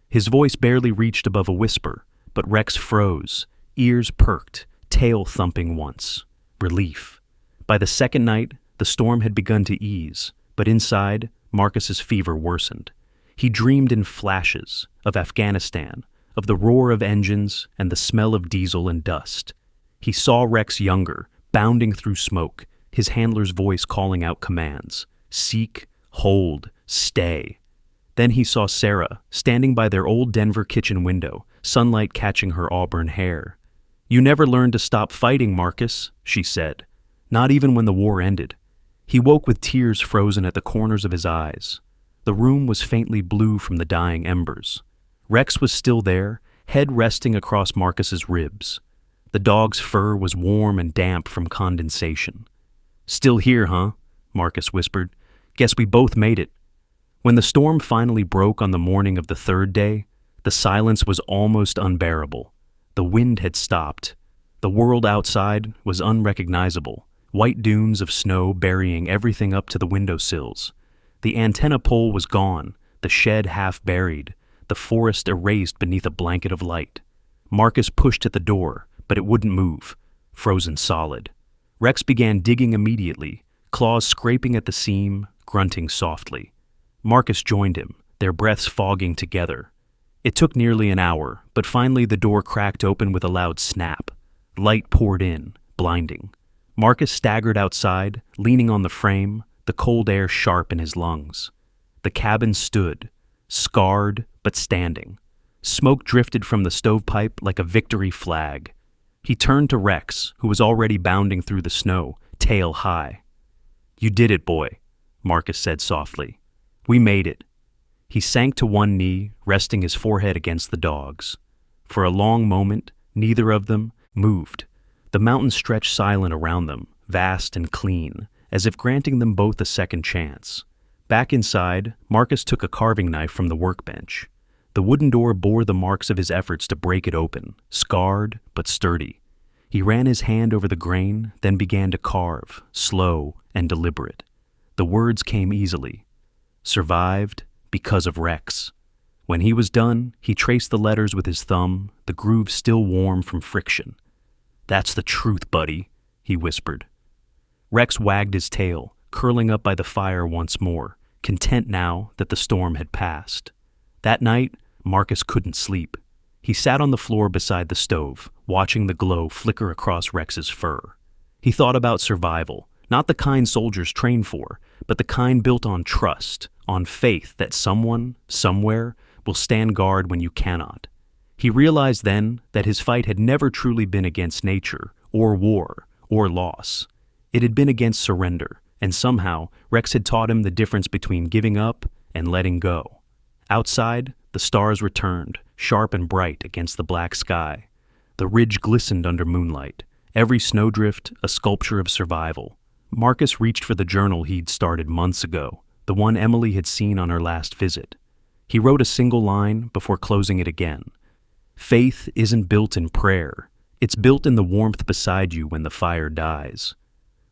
His voice barely reached above a whisper, but Rex froze, ears perked, tail thumping once. Relief. By the second night, the storm had begun to ease, but inside, Marcus's fever worsened. He dreamed in flashes of Afghanistan, of the roar of engines and the smell of diesel and dust. He saw Rex younger, bounding through smoke, his handler's voice calling out commands. Seek, hold, stay. Then he saw Sarah, standing by their old Denver kitchen window, sunlight catching her auburn hair. "You never learned to stop fighting, Marcus," she said. Not even when the war ended. He woke with tears frozen at the corners of his eyes. The room was faintly blue from the dying embers. Rex was still there, head resting across Marcus's ribs. The dog's fur was warm and damp from condensation. "Still here, huh?" Marcus whispered. "Guess we both made it." When the storm finally broke on the morning of the third day, the silence was almost unbearable. The wind had stopped. The world outside was unrecognizable, white dunes of snow burying everything up to the windowsills. The antenna pole was gone, the shed half buried, the forest erased beneath a blanket of light. Marcus pushed at the door, but it wouldn't move, frozen solid. Rex began digging immediately, claws scraping at the seam, grunting softly. Marcus joined him, their breaths fogging together. It took nearly an hour, but finally the door cracked open with a loud snap. Light poured in, blinding. Marcus staggered outside, leaning on the frame, the cold air sharp in his lungs. The cabin stood, scarred but standing. Smoke drifted from the stovepipe like a victory flag. He turned to Rex, who was already bounding through the snow, tail high. "You did it, boy," Marcus said softly. "We made it." He sank to one knee, resting his forehead against the dog's. For a long moment, neither of them moved. The mountains stretched silent around them, vast and clean, as if granting them both a second chance. Back inside, Marcus took a carving knife from the workbench. The wooden door bore the marks of his efforts to break it open, scarred but sturdy. He ran his hand over the grain, then began to carve, slow and deliberate. The words came easily. Survived because of Rex. When he was done, he traced the letters with his thumb, the groove still warm from friction. "That's the truth, buddy," he whispered. Rex wagged his tail, curling up by the fire once more, content now that the storm had passed. That night, Marcus couldn't sleep. He sat on the floor beside the stove, watching the glow flicker across Rex's fur. He thought about survival, not the kind soldiers train for, but the kind built on trust, on faith that someone, somewhere, will stand guard when you cannot. He realized then that his fight had never truly been against nature, or war, or loss. It had been against surrender, and somehow Rex had taught him the difference between giving up and letting go. Outside, the stars returned, sharp and bright against the black sky. The ridge glistened under moonlight, every snowdrift a sculpture of survival. Marcus reached for the journal he'd started months ago, the one Emily had seen on her last visit. He wrote a single line before closing it again. Faith isn't built in prayer. It's built in the warmth beside you when the fire dies.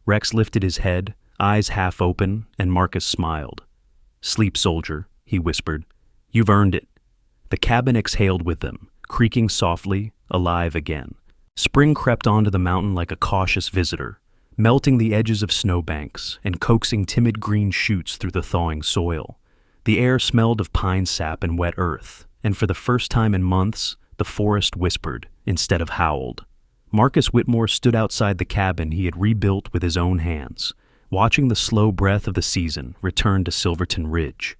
Rex lifted his head, eyes half open, and Marcus smiled. Sleep, soldier, he whispered. You've earned it. The cabin exhaled with them, creaking softly, alive again. Spring crept onto the mountain like a cautious visitor, melting the edges of snowbanks and coaxing timid green shoots through the thawing soil. The air smelled of pine sap and wet earth, and for the first time in months, the forest whispered instead of howled. Marcus Whitmore stood outside the cabin he had rebuilt with his own hands, watching the slow breath of the season return to Silverton Ridge.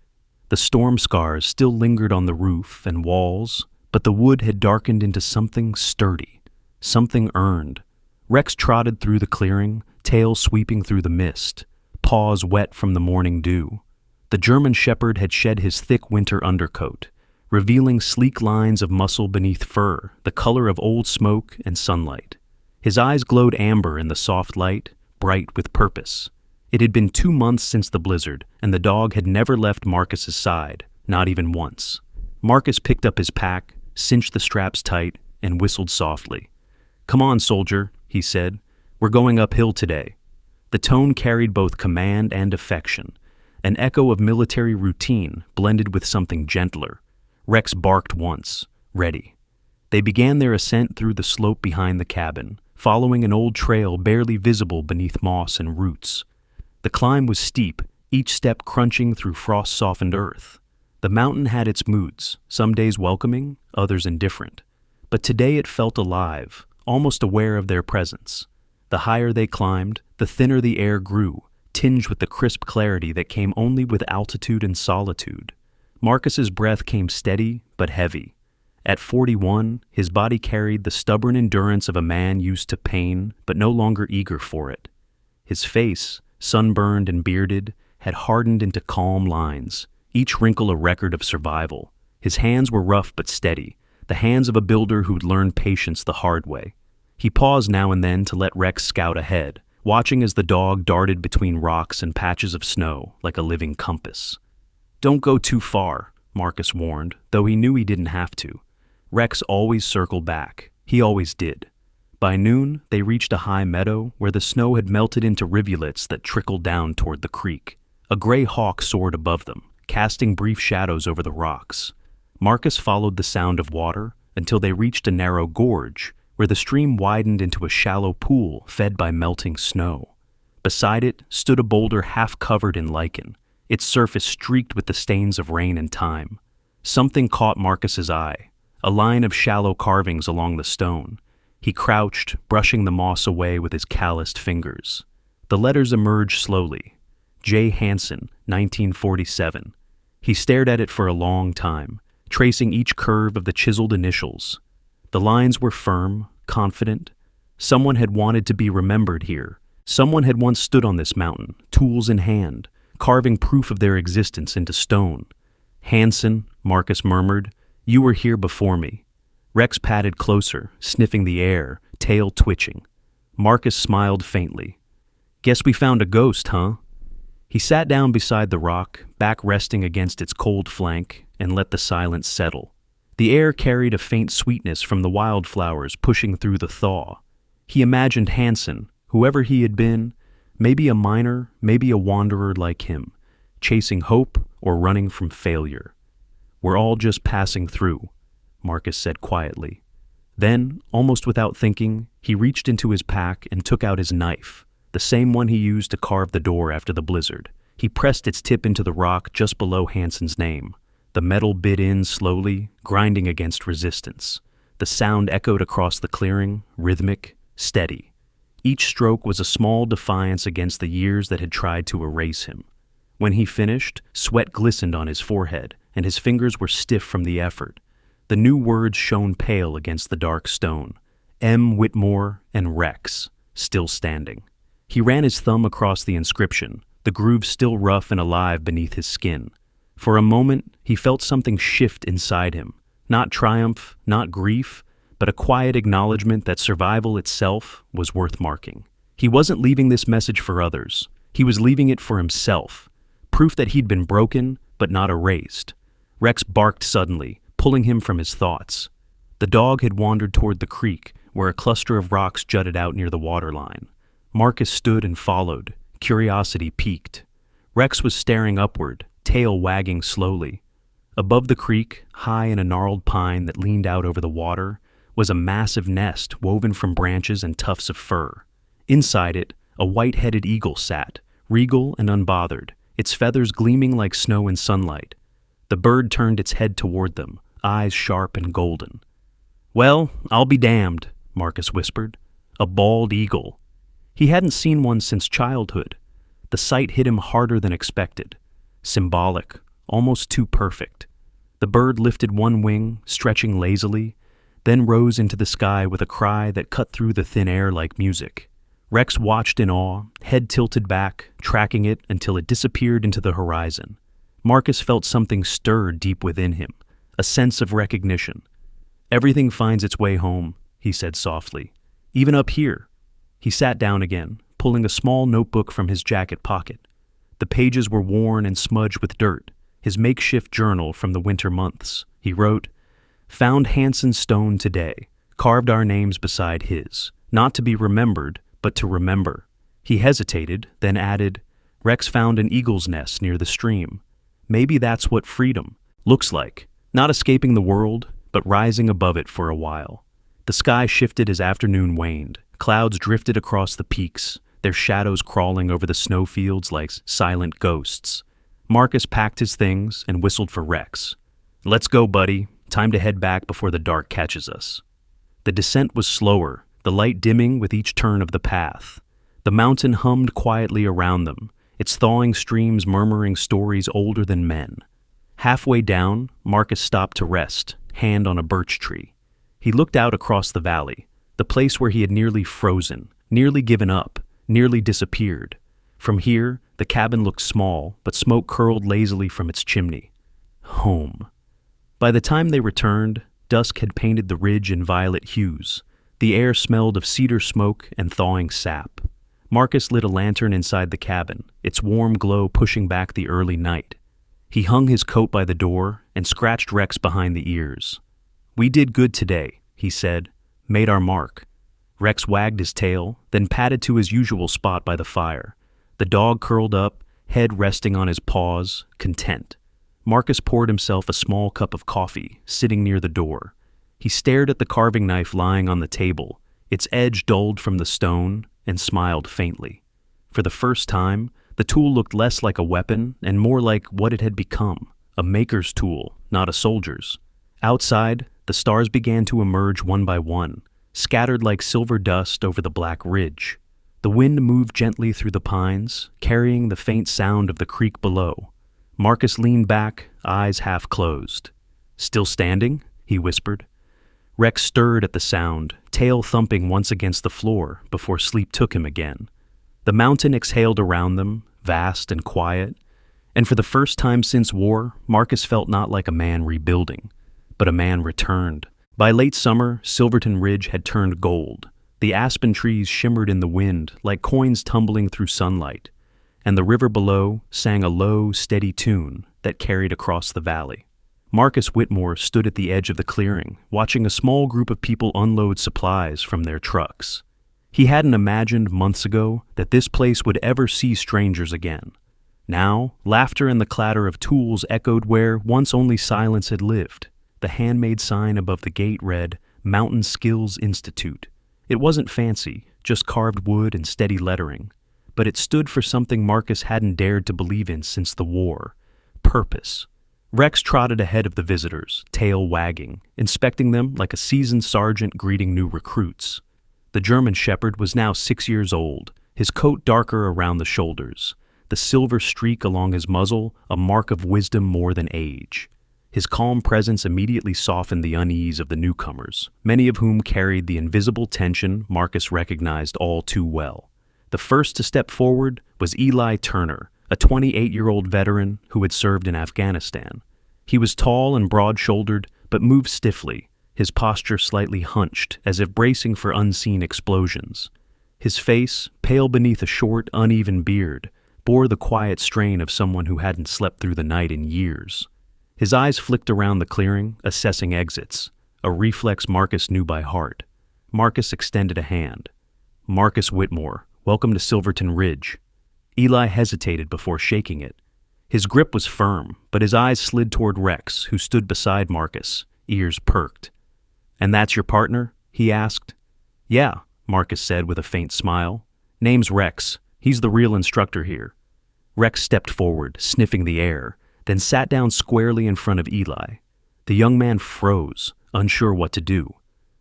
The storm scars still lingered on the roof and walls, but the wood had darkened into something sturdy, something earned. Rex trotted through the clearing, tail sweeping through the mist, paws wet from the morning dew. The German shepherd had shed his thick winter undercoat, revealing sleek lines of muscle beneath fur, the color of old smoke and sunlight. His eyes glowed amber in the soft light, bright with purpose. It had been 2 months since the blizzard, and the dog had never left Marcus's side, not even once. Marcus picked up his pack, cinched the straps tight, and whistled softly. Come on, soldier, he said. We're going uphill today. The tone carried both command and affection, an echo of military routine blended with something gentler. Rex barked once, ready. They began their ascent through the slope behind the cabin, following an old trail barely visible beneath moss and roots. The climb was steep, each step crunching through frost-softened earth. The mountain had its moods, some days welcoming, others indifferent. But today it felt alive, almost aware of their presence. The higher they climbed, the thinner the air grew, tinged with the crisp clarity that came only with altitude and solitude. Marcus's breath came steady but heavy. At 41, his body carried the stubborn endurance of a man used to pain but no longer eager for it. His face, sunburned and bearded, had hardened into calm lines, each wrinkle a record of survival. His hands were rough but steady, the hands of a builder who'd learned patience the hard way. He paused now and then to let Rex scout ahead, watching as the dog darted between rocks and patches of snow like a living compass. Don't go too far, Marcus warned, though he knew he didn't have to. Rex always circled back. He always did. By noon, they reached a high meadow where the snow had melted into rivulets that trickled down toward the creek. A gray hawk soared above them, casting brief shadows over the rocks. Marcus followed the sound of water until they reached a narrow gorge where the stream widened into a shallow pool fed by melting snow. Beside it stood a boulder half covered in lichen, its surface streaked with the stains of rain and time. Something caught Marcus's eye, a line of shallow carvings along the stone. He crouched, brushing the moss away with his calloused fingers. The letters emerged slowly. J. Hansen, 1947. He stared at it for a long time, tracing each curve of the chiseled initials. The lines were firm, confident. Someone had wanted to be remembered here. Someone had once stood on this mountain, tools in hand, carving proof of their existence into stone. Hansen, Marcus murmured, you were here before me. Rex padded closer, sniffing the air, tail twitching. Marcus smiled faintly. Guess we found a ghost, huh? He sat down beside the rock, back resting against its cold flank, and let the silence settle. The air carried a faint sweetness from the wildflowers pushing through the thaw. He imagined Hansen, whoever he had been, maybe a miner, maybe a wanderer like him, chasing hope or running from failure. We're all just passing through, Marcus said quietly. Then, almost without thinking, he reached into his pack and took out his knife, the same one he used to carve the door after the blizzard. He pressed its tip into the rock just below Hansen's name. The metal bit in slowly, grinding against resistance. The sound echoed across the clearing, rhythmic, steady. Each stroke was a small defiance against the years that had tried to erase him. When he finished, sweat glistened on his forehead, and his fingers were stiff from the effort. The new words shone pale against the dark stone. M. Whitmore and Rex, still standing. He ran his thumb across the inscription, the groove still rough and alive beneath his skin. For a moment, he felt something shift inside him. Not triumph, not grief, but a quiet acknowledgement that survival itself was worth marking. He wasn't leaving this message for others. He was leaving it for himself. proof that he'd been broken, but not erased. Rex barked suddenly, pulling him from his thoughts. The dog had wandered toward the creek, where a cluster of rocks jutted out near the waterline. Marcus stood and followed, curiosity piqued. Rex was staring upward, tail wagging slowly. Above the creek, high in a gnarled pine that leaned out over the water, was a massive nest woven from branches and tufts of fur. Inside it, a white-headed eagle sat, regal and unbothered, its feathers gleaming like snow in sunlight. The bird turned its head toward them, eyes sharp and golden. "Well, I'll be damned," Marcus whispered. A bald eagle. He hadn't seen one since childhood. The sight hit him harder than expected. Symbolic, almost too perfect. The bird lifted one wing, stretching lazily, then rose into the sky with a cry that cut through the thin air like music. Rex watched in awe, head tilted back, tracking it until it disappeared into the horizon. Marcus felt something stir deep within him, a sense of recognition. "Everything finds its way home," he said softly. "Even up here." He sat down again, pulling a small notebook from his jacket pocket. The pages were worn and smudged with dirt, his makeshift journal from the winter months. He wrote, "Found Hanson's stone today, carved our names beside his, not to be remembered, but to remember." He hesitated, then added, "Rex found an eagle's nest near the stream. Maybe that's what freedom looks like, not escaping the world, but rising above it for a while." The sky shifted as afternoon waned. Clouds drifted across the peaks, their shadows crawling over the snowfields like silent ghosts. Marcus packed his things and whistled for Rex. "Let's go, buddy. Time to head back before the dark catches us." The descent was slower, the light dimming with each turn of the path. The mountain hummed quietly around them, its thawing streams murmuring stories older than men. Halfway down, Marcus stopped to rest, hand on a birch tree. He looked out across the valley, the place where he had nearly frozen, nearly given up, nearly disappeared. From here, the cabin looked small, but smoke curled lazily from its chimney. Home. By the time they returned, dusk had painted the ridge in violet hues. The air smelled of cedar smoke and thawing sap. Marcus lit a lantern inside the cabin, its warm glow pushing back the early night. He hung his coat by the door and scratched Rex behind the ears. "We did good today," he said. "Made our mark." Rex wagged his tail, then padded to his usual spot by the fire. The dog curled up, head resting on his paws, content. Marcus poured himself a small cup of coffee, sitting near the door. He stared at the carving knife lying on the table, its edge dulled from the stone, and smiled faintly. For the first time, the tool looked less like a weapon and more like what it had become, a maker's tool, not a soldier's. Outside, the stars began to emerge one by one, scattered like silver dust over the black ridge. The wind moved gently through the pines, carrying the faint sound of the creek below. Marcus leaned back, eyes half closed. "Still standing?" he whispered. Rex stirred at the sound, tail thumping once against the floor before sleep took him again. The mountain exhaled around them, vast and quiet, and for the first time since war, Marcus felt not like a man rebuilding, but a man returned. By late summer, Silverton Ridge had turned gold. The aspen trees shimmered in the wind like coins tumbling through sunlight, and the river below sang a low, steady tune that carried across the valley. Marcus Whitmore stood at the edge of the clearing, watching a small group of people unload supplies from their trucks. He hadn't imagined months ago that this place would ever see strangers again. Now, laughter and the clatter of tools echoed where once only silence had lived. The handmade sign above the gate read, "Mountain Skills Institute." It wasn't fancy, just carved wood and steady lettering, but it stood for something Marcus hadn't dared to believe in since the war: purpose. Rex trotted ahead of the visitors, tail wagging, inspecting them like a seasoned sergeant greeting new recruits. The German shepherd was now 6 years old, his coat darker around the shoulders, the silver streak along his muzzle a mark of wisdom more than age. His calm presence immediately softened the unease of the newcomers, many of whom carried the invisible tension Marcus recognized all too well. The first to step forward was Eli Turner, a 28-year-old veteran who had served in Afghanistan. He was tall and broad-shouldered, but moved stiffly, his posture slightly hunched, as if bracing for unseen explosions. His face, pale beneath a short, uneven beard, bore the quiet strain of someone who hadn't slept through the night in years. His eyes flicked around the clearing, assessing exits, a reflex Marcus knew by heart. Marcus extended a hand. "Marcus Whitmore, welcome to Silverton Ridge." Eli hesitated before shaking it. His grip was firm, but his eyes slid toward Rex, who stood beside Marcus, ears perked. "And that's your partner?" he asked. "Yeah," Marcus said with a faint smile. "Name's Rex. He's the real instructor here." Rex stepped forward, sniffing the air, then sat down squarely in front of Eli. The young man froze, unsure what to do.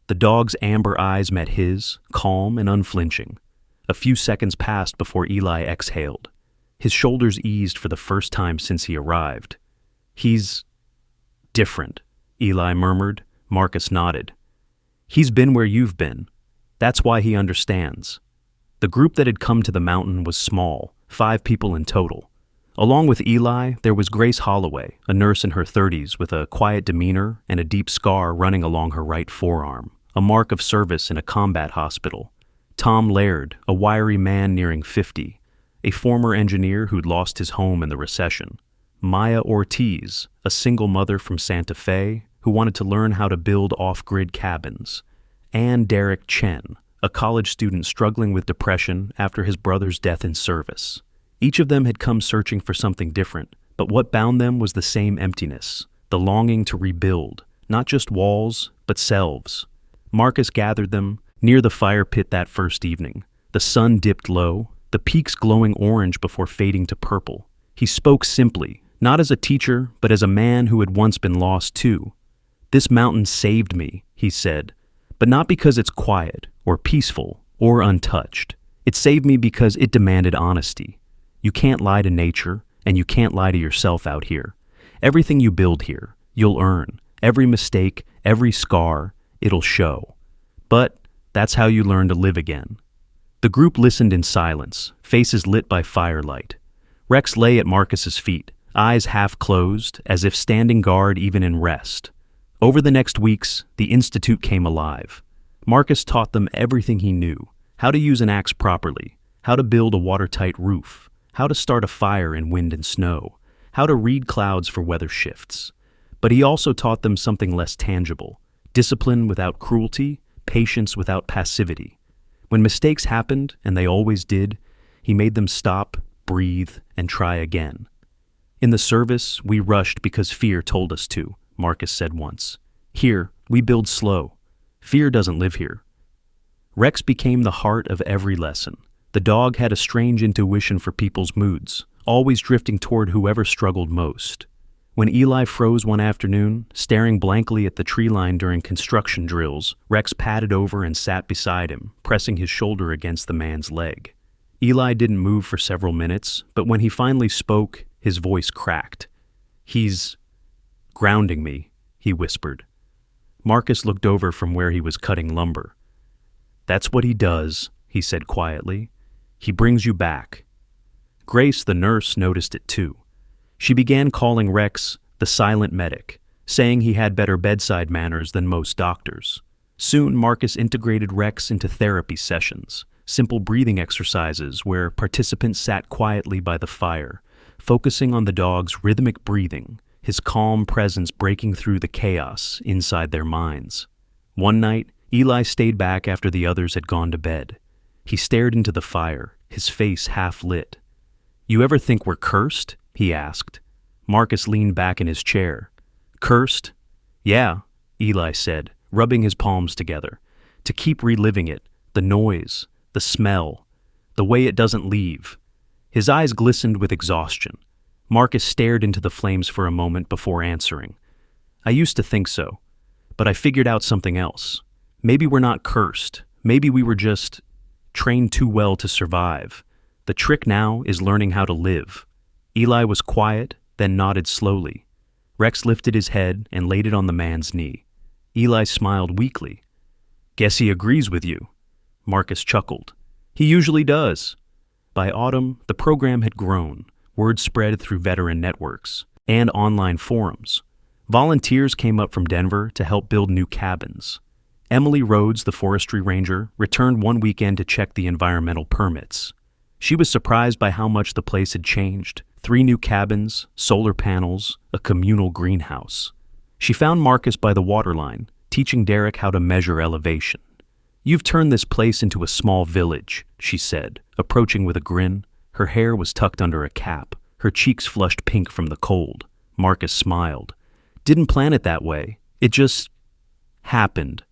The dog's amber eyes met his, calm and unflinching. A few seconds passed before Eli exhaled. His shoulders eased for the first time since he arrived. "He's different," Eli murmured. Marcus nodded. "He's been where you've been. That's why he understands." The group that had come to the mountain was small, 5 people in total. Along with Eli, there was Grace Holloway, a nurse in her 30s with a quiet demeanor and a deep scar running along her right forearm, a mark of service in a combat hospital. Tom Laird, a wiry man nearing 50, a former engineer who'd lost his home in the recession. Maya Ortiz, a single mother from Santa Fe who wanted to learn how to build off-grid cabins. And Derek Chen, a college student struggling with depression after his brother's death in service. Each of them had come searching for something different, but what bound them was the same emptiness, the longing to rebuild, not just walls, but selves. Marcus gathered them near the fire pit that first evening. The sun dipped low, the peaks glowing orange before fading to purple. He spoke simply, not as a teacher, but as a man who had once been lost too. "This mountain saved me," he said, "but not because it's quiet, or peaceful, or untouched. It saved me because it demanded honesty. You can't lie to nature, and you can't lie to yourself out here. Everything you build here, you'll earn. Every mistake, every scar, it'll show. But that's how you learn to live again." The group listened in silence, faces lit by firelight. Rex lay at Marcus's feet, eyes half closed, as if standing guard even in rest. Over the next weeks, the Institute came alive. Marcus taught them everything he knew: how to use an axe properly, how to build a watertight roof, how to start a fire in wind and snow, how to read clouds for weather shifts. But he also taught them something less tangible: discipline without cruelty, patience without passivity. When mistakes happened, and they always did, he made them stop, breathe, and try again. "In the service, we rushed because fear told us to," Marcus said once. "Here, we build slow. Fear doesn't live here." Rex became the heart of every lesson. The dog had a strange intuition for people's moods, always drifting toward whoever struggled most. When Eli froze one afternoon, staring blankly at the tree line during construction drills, Rex padded over and sat beside him, pressing his shoulder against the man's leg. Eli didn't move for several minutes, but when he finally spoke, his voice cracked. "He's grounding me," he whispered. Marcus looked over from where he was cutting lumber. "That's what he does," he said quietly. "He brings you back." Grace, the nurse, noticed it too. She began calling Rex the silent medic, saying he had better bedside manners than most doctors. Soon, Marcus integrated Rex into therapy sessions, simple breathing exercises where participants sat quietly by the fire, focusing on the dog's rhythmic breathing, his calm presence breaking through the chaos inside their minds. One night, Eli stayed back after the others had gone to bed. He stared into the fire, his face half lit. "You ever think we're cursed?" he asked. Marcus leaned back in his chair. "Cursed? Yeah," Eli said, rubbing his palms together. "To keep reliving it, the noise, the smell, the way it doesn't leave." His eyes glistened with exhaustion. Marcus stared into the flames for a moment before answering. "I used to think so, but I figured out something else. Maybe we're not cursed. Maybe we were just trained too well to survive. The trick now is learning how to live." Eli was quiet, then nodded slowly. Rex lifted his head and laid it on the man's knee. Eli smiled weakly. "Guess he agrees with you." Marcus chuckled. "He usually does." By autumn, the program had grown. Word spread through veteran networks and online forums. Volunteers came up from Denver to help build new cabins. Emily Rhodes, the forestry ranger, returned one weekend to check the environmental permits. She was surprised by how much the place had changed. 3 new cabins, solar panels, a communal greenhouse. She found Marcus by the waterline, teaching Derek how to measure elevation. "You've turned this place into a small village," she said, approaching with a grin. Her hair was tucked under a cap, her cheeks flushed pink from the cold. Marcus smiled. "Didn't plan it that way. It just happened."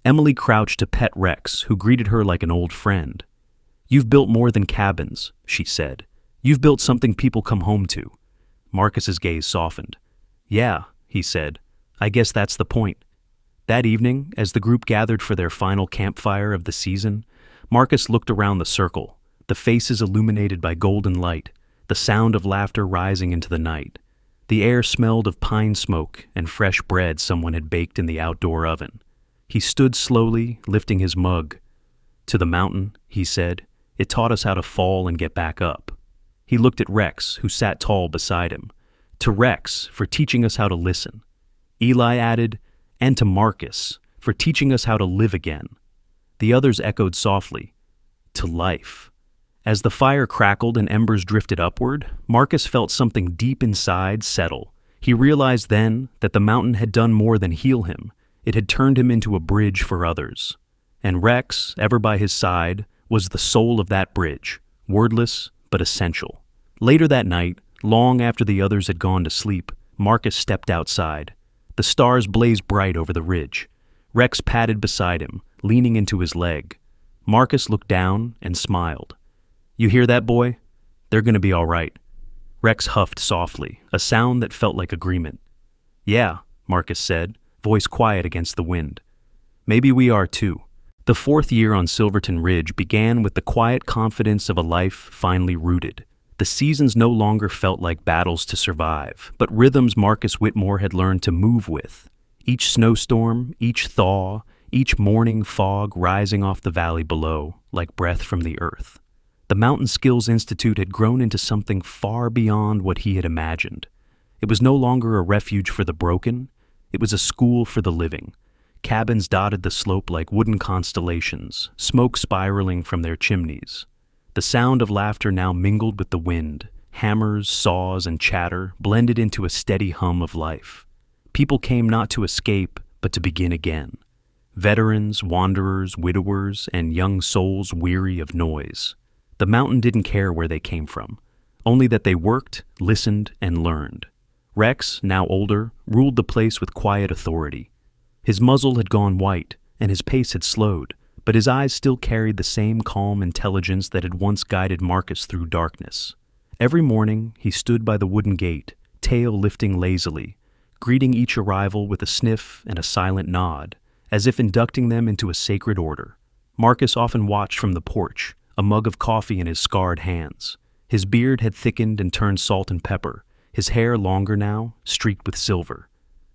Emily crouched to pet Rex, who greeted her like an old friend. "You've built more than cabins," she said. "You've built something people come home to." Marcus's gaze softened. "Yeah," he said. "I guess that's the point." That evening, as the group gathered for their final campfire of the season, Marcus looked around the circle, the faces illuminated by golden light, the sound of laughter rising into the night. The air smelled of pine smoke and fresh bread someone had baked in the outdoor oven. He stood slowly, lifting his mug. "To the mountain," he said. "It taught us how to fall and get back up." He looked at Rex, who sat tall beside him. "To Rex, for teaching us how to listen." Eli added, "And to Marcus, for teaching us how to live again." The others echoed softly, "To life." As the fire crackled and embers drifted upward, Marcus felt something deep inside settle. He realized then that the mountain had done more than heal him. It had turned him into a bridge for others. And Rex, ever by his side, was the soul of that bridge, wordless but essential. Later that night, long after the others had gone to sleep, Marcus stepped outside. The stars blazed bright over the ridge. Rex padded beside him, leaning into his leg. Marcus looked down and smiled. "You hear that, boy? They're going to be all right." Rex huffed softly, a sound that felt like agreement. "Yeah," Marcus said, voice quiet against the wind. "Maybe we are too." The 4th year on Silverton Ridge began with the quiet confidence of a life finally rooted. The seasons no longer felt like battles to survive, but rhythms Marcus Whitmore had learned to move with. Each snowstorm, each thaw, each morning fog rising off the valley below, like breath from the earth. The Mountain Skills Institute had grown into something far beyond what he had imagined. It was no longer a refuge for the broken, it was a school for the living. Cabins dotted the slope like wooden constellations, smoke spiraling from their chimneys. The sound of laughter now mingled with the wind. Hammers, saws, and chatter blended into a steady hum of life. People came not to escape, but to begin again. Veterans, wanderers, widowers, and young souls weary of noise. The mountain didn't care where they came from, only that they worked, listened, and learned. Rex, now older, ruled the place with quiet authority. His muzzle had gone white, and his pace had slowed, but his eyes still carried the same calm intelligence that had once guided Marcus through darkness. Every morning, he stood by the wooden gate, tail lifting lazily, greeting each arrival with a sniff and a silent nod, as if inducting them into a sacred order. Marcus often watched from the porch, a mug of coffee in his scarred hands. His beard had thickened and turned salt and pepper, his hair longer now, streaked with silver.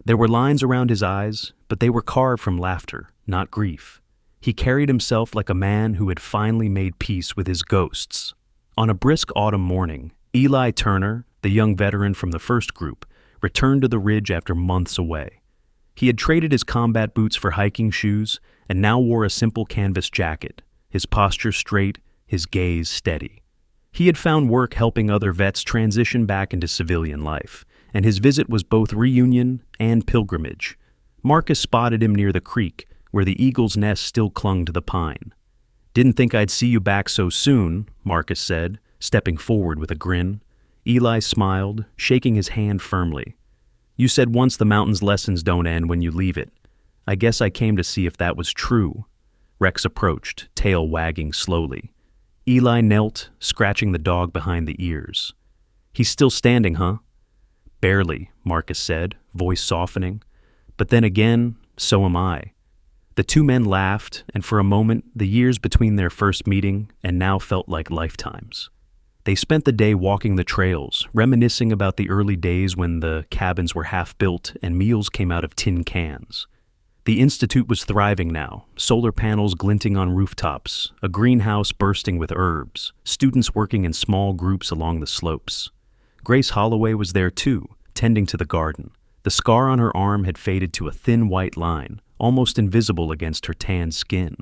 There were lines around his eyes, but they were carved from laughter, not grief. He carried himself like a man who had finally made peace with his ghosts. On a brisk autumn morning, Eli Turner, the young veteran from the first group, returned to the ridge after months away. He had traded his combat boots for hiking shoes and now wore a simple canvas jacket, his posture straight, his gaze steady. He had found work helping other vets transition back into civilian life, and his visit was both reunion and pilgrimage. Marcus spotted him near the creek, where the eagle's nest still clung to the pine. "Didn't think I'd see you back so soon," Marcus said, stepping forward with a grin. Eli smiled, shaking his hand firmly. "You said once the mountain's lessons don't end when you leave it. I guess I came to see if that was true." Rex approached, tail wagging slowly. Eli knelt, scratching the dog behind the ears. "He's still standing, huh?" "Barely," Marcus said, voice softening. "But then again, so am I." The two men laughed, and for a moment, the years between their first meeting and now felt like lifetimes. They spent the day walking the trails, reminiscing about the early days when the cabins were half-built and meals came out of tin cans. The Institute was thriving now, solar panels glinting on rooftops, a greenhouse bursting with herbs, students working in small groups along the slopes. Grace Holloway was there too, tending to the garden. The scar on her arm had faded to a thin white line, almost invisible against her tanned skin.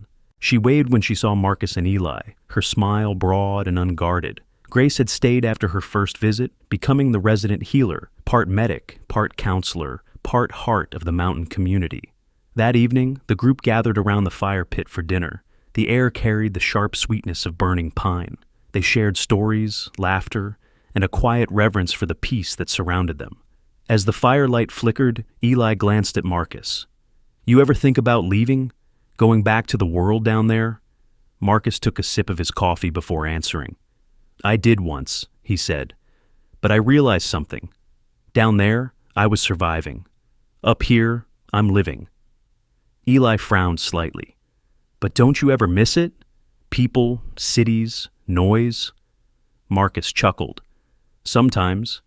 She waved when she saw Marcus and Eli, her smile broad and unguarded. Grace had stayed after her first visit, becoming the resident healer, part medic, part counselor, part heart of the mountain community. That evening, the group gathered around the fire pit for dinner. The air carried the sharp sweetness of burning pine. They shared stories, laughter, and a quiet reverence for the peace that surrounded them. As the firelight flickered, Eli glanced at Marcus. "You ever think about leaving? Going back to the world down there?" Marcus took a sip of his coffee before answering. "I did once," he said, "but I realized something. Down there, I was surviving. Up here, I'm living." Eli frowned slightly. "But don't you ever miss it? People, cities, noise?" Marcus chuckled. "Sometimes.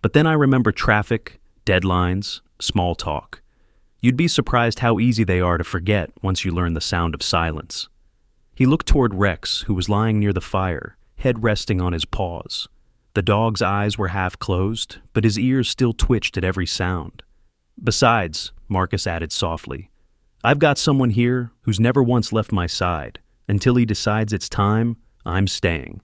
But then I remember traffic, deadlines, small talk. You'd be surprised how easy they are to forget once you learn the sound of silence." He looked toward Rex, who was lying near the fire, head resting on his paws. The dog's eyes were half closed, but his ears still twitched at every sound. "Besides," Marcus added softly, "I've got someone here who's never once left my side. Until he decides it's time, I'm staying."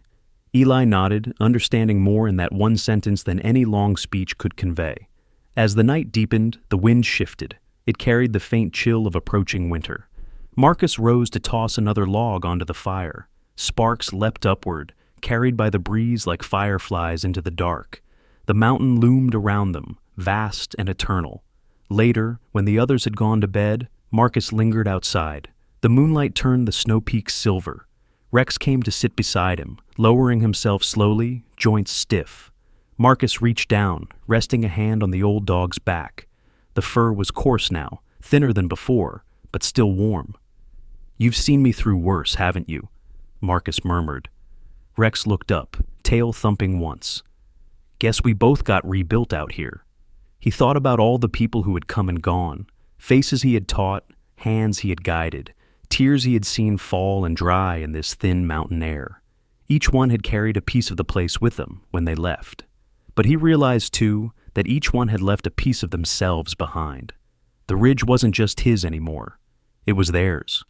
Eli nodded, understanding more in that one sentence than any long speech could convey. As the night deepened, the wind shifted. It carried the faint chill of approaching winter. Marcus rose to toss another log onto the fire. Sparks leapt upward, carried by the breeze like fireflies into the dark. The mountain loomed around them, vast and eternal. Later, when the others had gone to bed, Marcus lingered outside. The moonlight turned the snow peaks silver. Rex came to sit beside him, lowering himself slowly, joints stiff. Marcus reached down, resting a hand on the old dog's back. The fur was coarse now, thinner than before, but still warm. "You've seen me through worse, haven't you?" Marcus murmured. Rex looked up, tail thumping once. "Guess we both got rebuilt out here." He thought about all the people who had come and gone, faces he had taught, hands he had guided, tears he had seen fall and dry in this thin mountain air. Each one had carried a piece of the place with them when they left. But he realized, too, that each one had left a piece of themselves behind. The ridge wasn't just his anymore. It was theirs.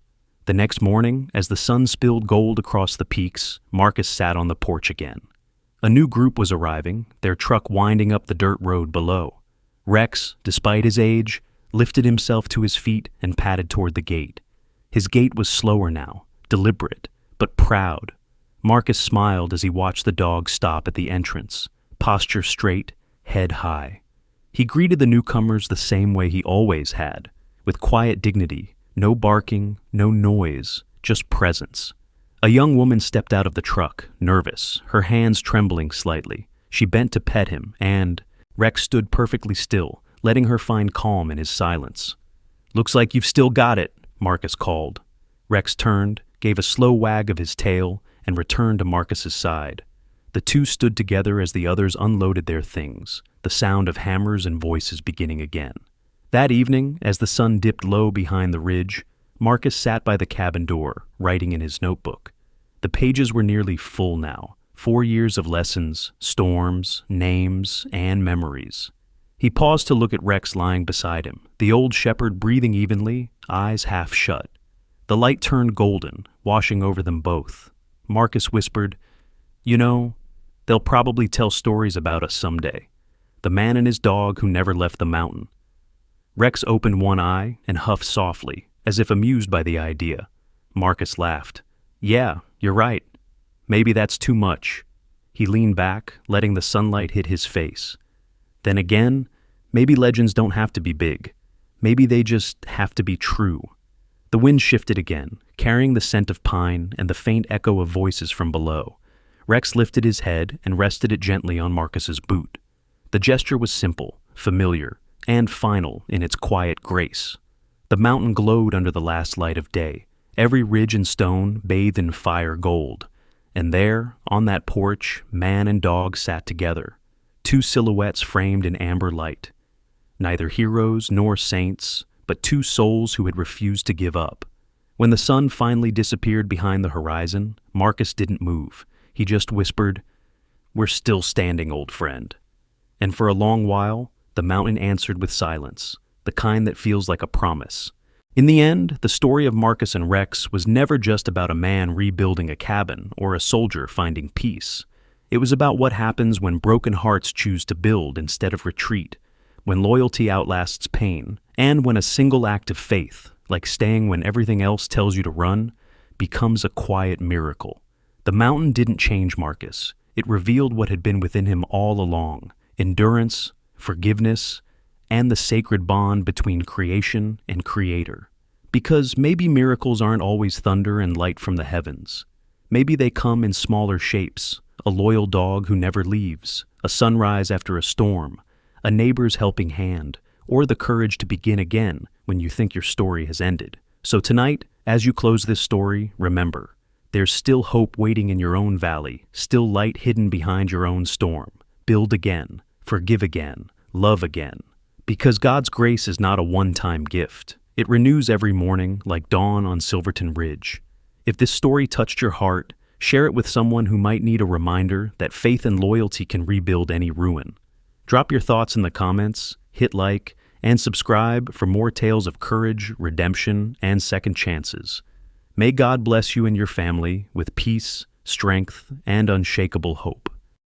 The next morning, as the sun spilled gold across the peaks, Marcus sat on the porch again. A new group was arriving, their truck winding up the dirt road below. Rex, despite his age, lifted himself to his feet and padded toward the gate. His gait was slower now, deliberate, but proud. Marcus smiled as he watched the dog stop at the entrance, posture straight, head high. He greeted the newcomers the same way he always had, with quiet dignity, no barking, no noise, just presence. A young woman stepped out of the truck, nervous, her hands trembling slightly. She bent to pet him, and Rex stood perfectly still, letting her find calm in his silence. "Looks like you've still got it," Marcus called. Rex turned, gave a slow wag of his tail, and returned to Marcus's side. The two stood together as the others unloaded their things, the sound of hammers and voices beginning again. That evening, as the sun dipped low behind the ridge, Marcus sat by the cabin door, writing in his notebook. The pages were nearly full now, 4 years of lessons, storms, names, and memories. He paused to look at Rex lying beside him, the old shepherd breathing evenly, eyes half shut. The light turned golden, washing over them both. Marcus whispered, "You know, they'll probably tell stories about us someday. The man and his dog who never left the mountain." Rex opened one eye and huffed softly, as if amused by the idea. Marcus laughed. "Yeah, you're right. Maybe that's too much." He leaned back, letting the sunlight hit his face. "Then again, maybe legends don't have to be big. Maybe they just have to be true." The wind shifted again, carrying the scent of pine and the faint echo of voices from below. Rex lifted his head and rested it gently on Marcus's boot. The gesture was simple, familiar, and final in its quiet grace. The mountain glowed under the last light of day, every ridge and stone bathed in fire gold. And there, on that porch, man and dog sat together, two silhouettes framed in amber light. Neither heroes nor saints, but two souls who had refused to give up. When the sun finally disappeared behind the horizon, Marcus didn't move. He just whispered, "We're still standing, old friend." And for a long while, the mountain answered with silence, the kind that feels like a promise. In the end, the story of Marcus and Rex was never just about a man rebuilding a cabin or a soldier finding peace. It was about what happens when broken hearts choose to build instead of retreat, when loyalty outlasts pain, and when a single act of faith, like staying when everything else tells you to run, becomes a quiet miracle. The mountain didn't change Marcus. It revealed what had been within him all along: endurance, forgiveness, and the sacred bond between creation and creator. Because maybe miracles aren't always thunder and light from the heavens. Maybe they come in smaller shapes: a loyal dog who never leaves, a sunrise after a storm, a neighbor's helping hand, or the courage to begin again when you think your story has ended. So tonight, as you close this story, remember, there's still hope waiting in your own valley, still light hidden behind your own storm. Build again, forgive again, love again. Because God's grace is not a one-time gift. It renews every morning like dawn on Silverton Ridge. If this story touched your heart, share it with someone who might need a reminder that faith and loyalty can rebuild any ruin. Drop your thoughts in the comments, hit like, and subscribe for more tales of courage, redemption, and second chances. May God bless you and your family with peace, strength, and unshakable hope.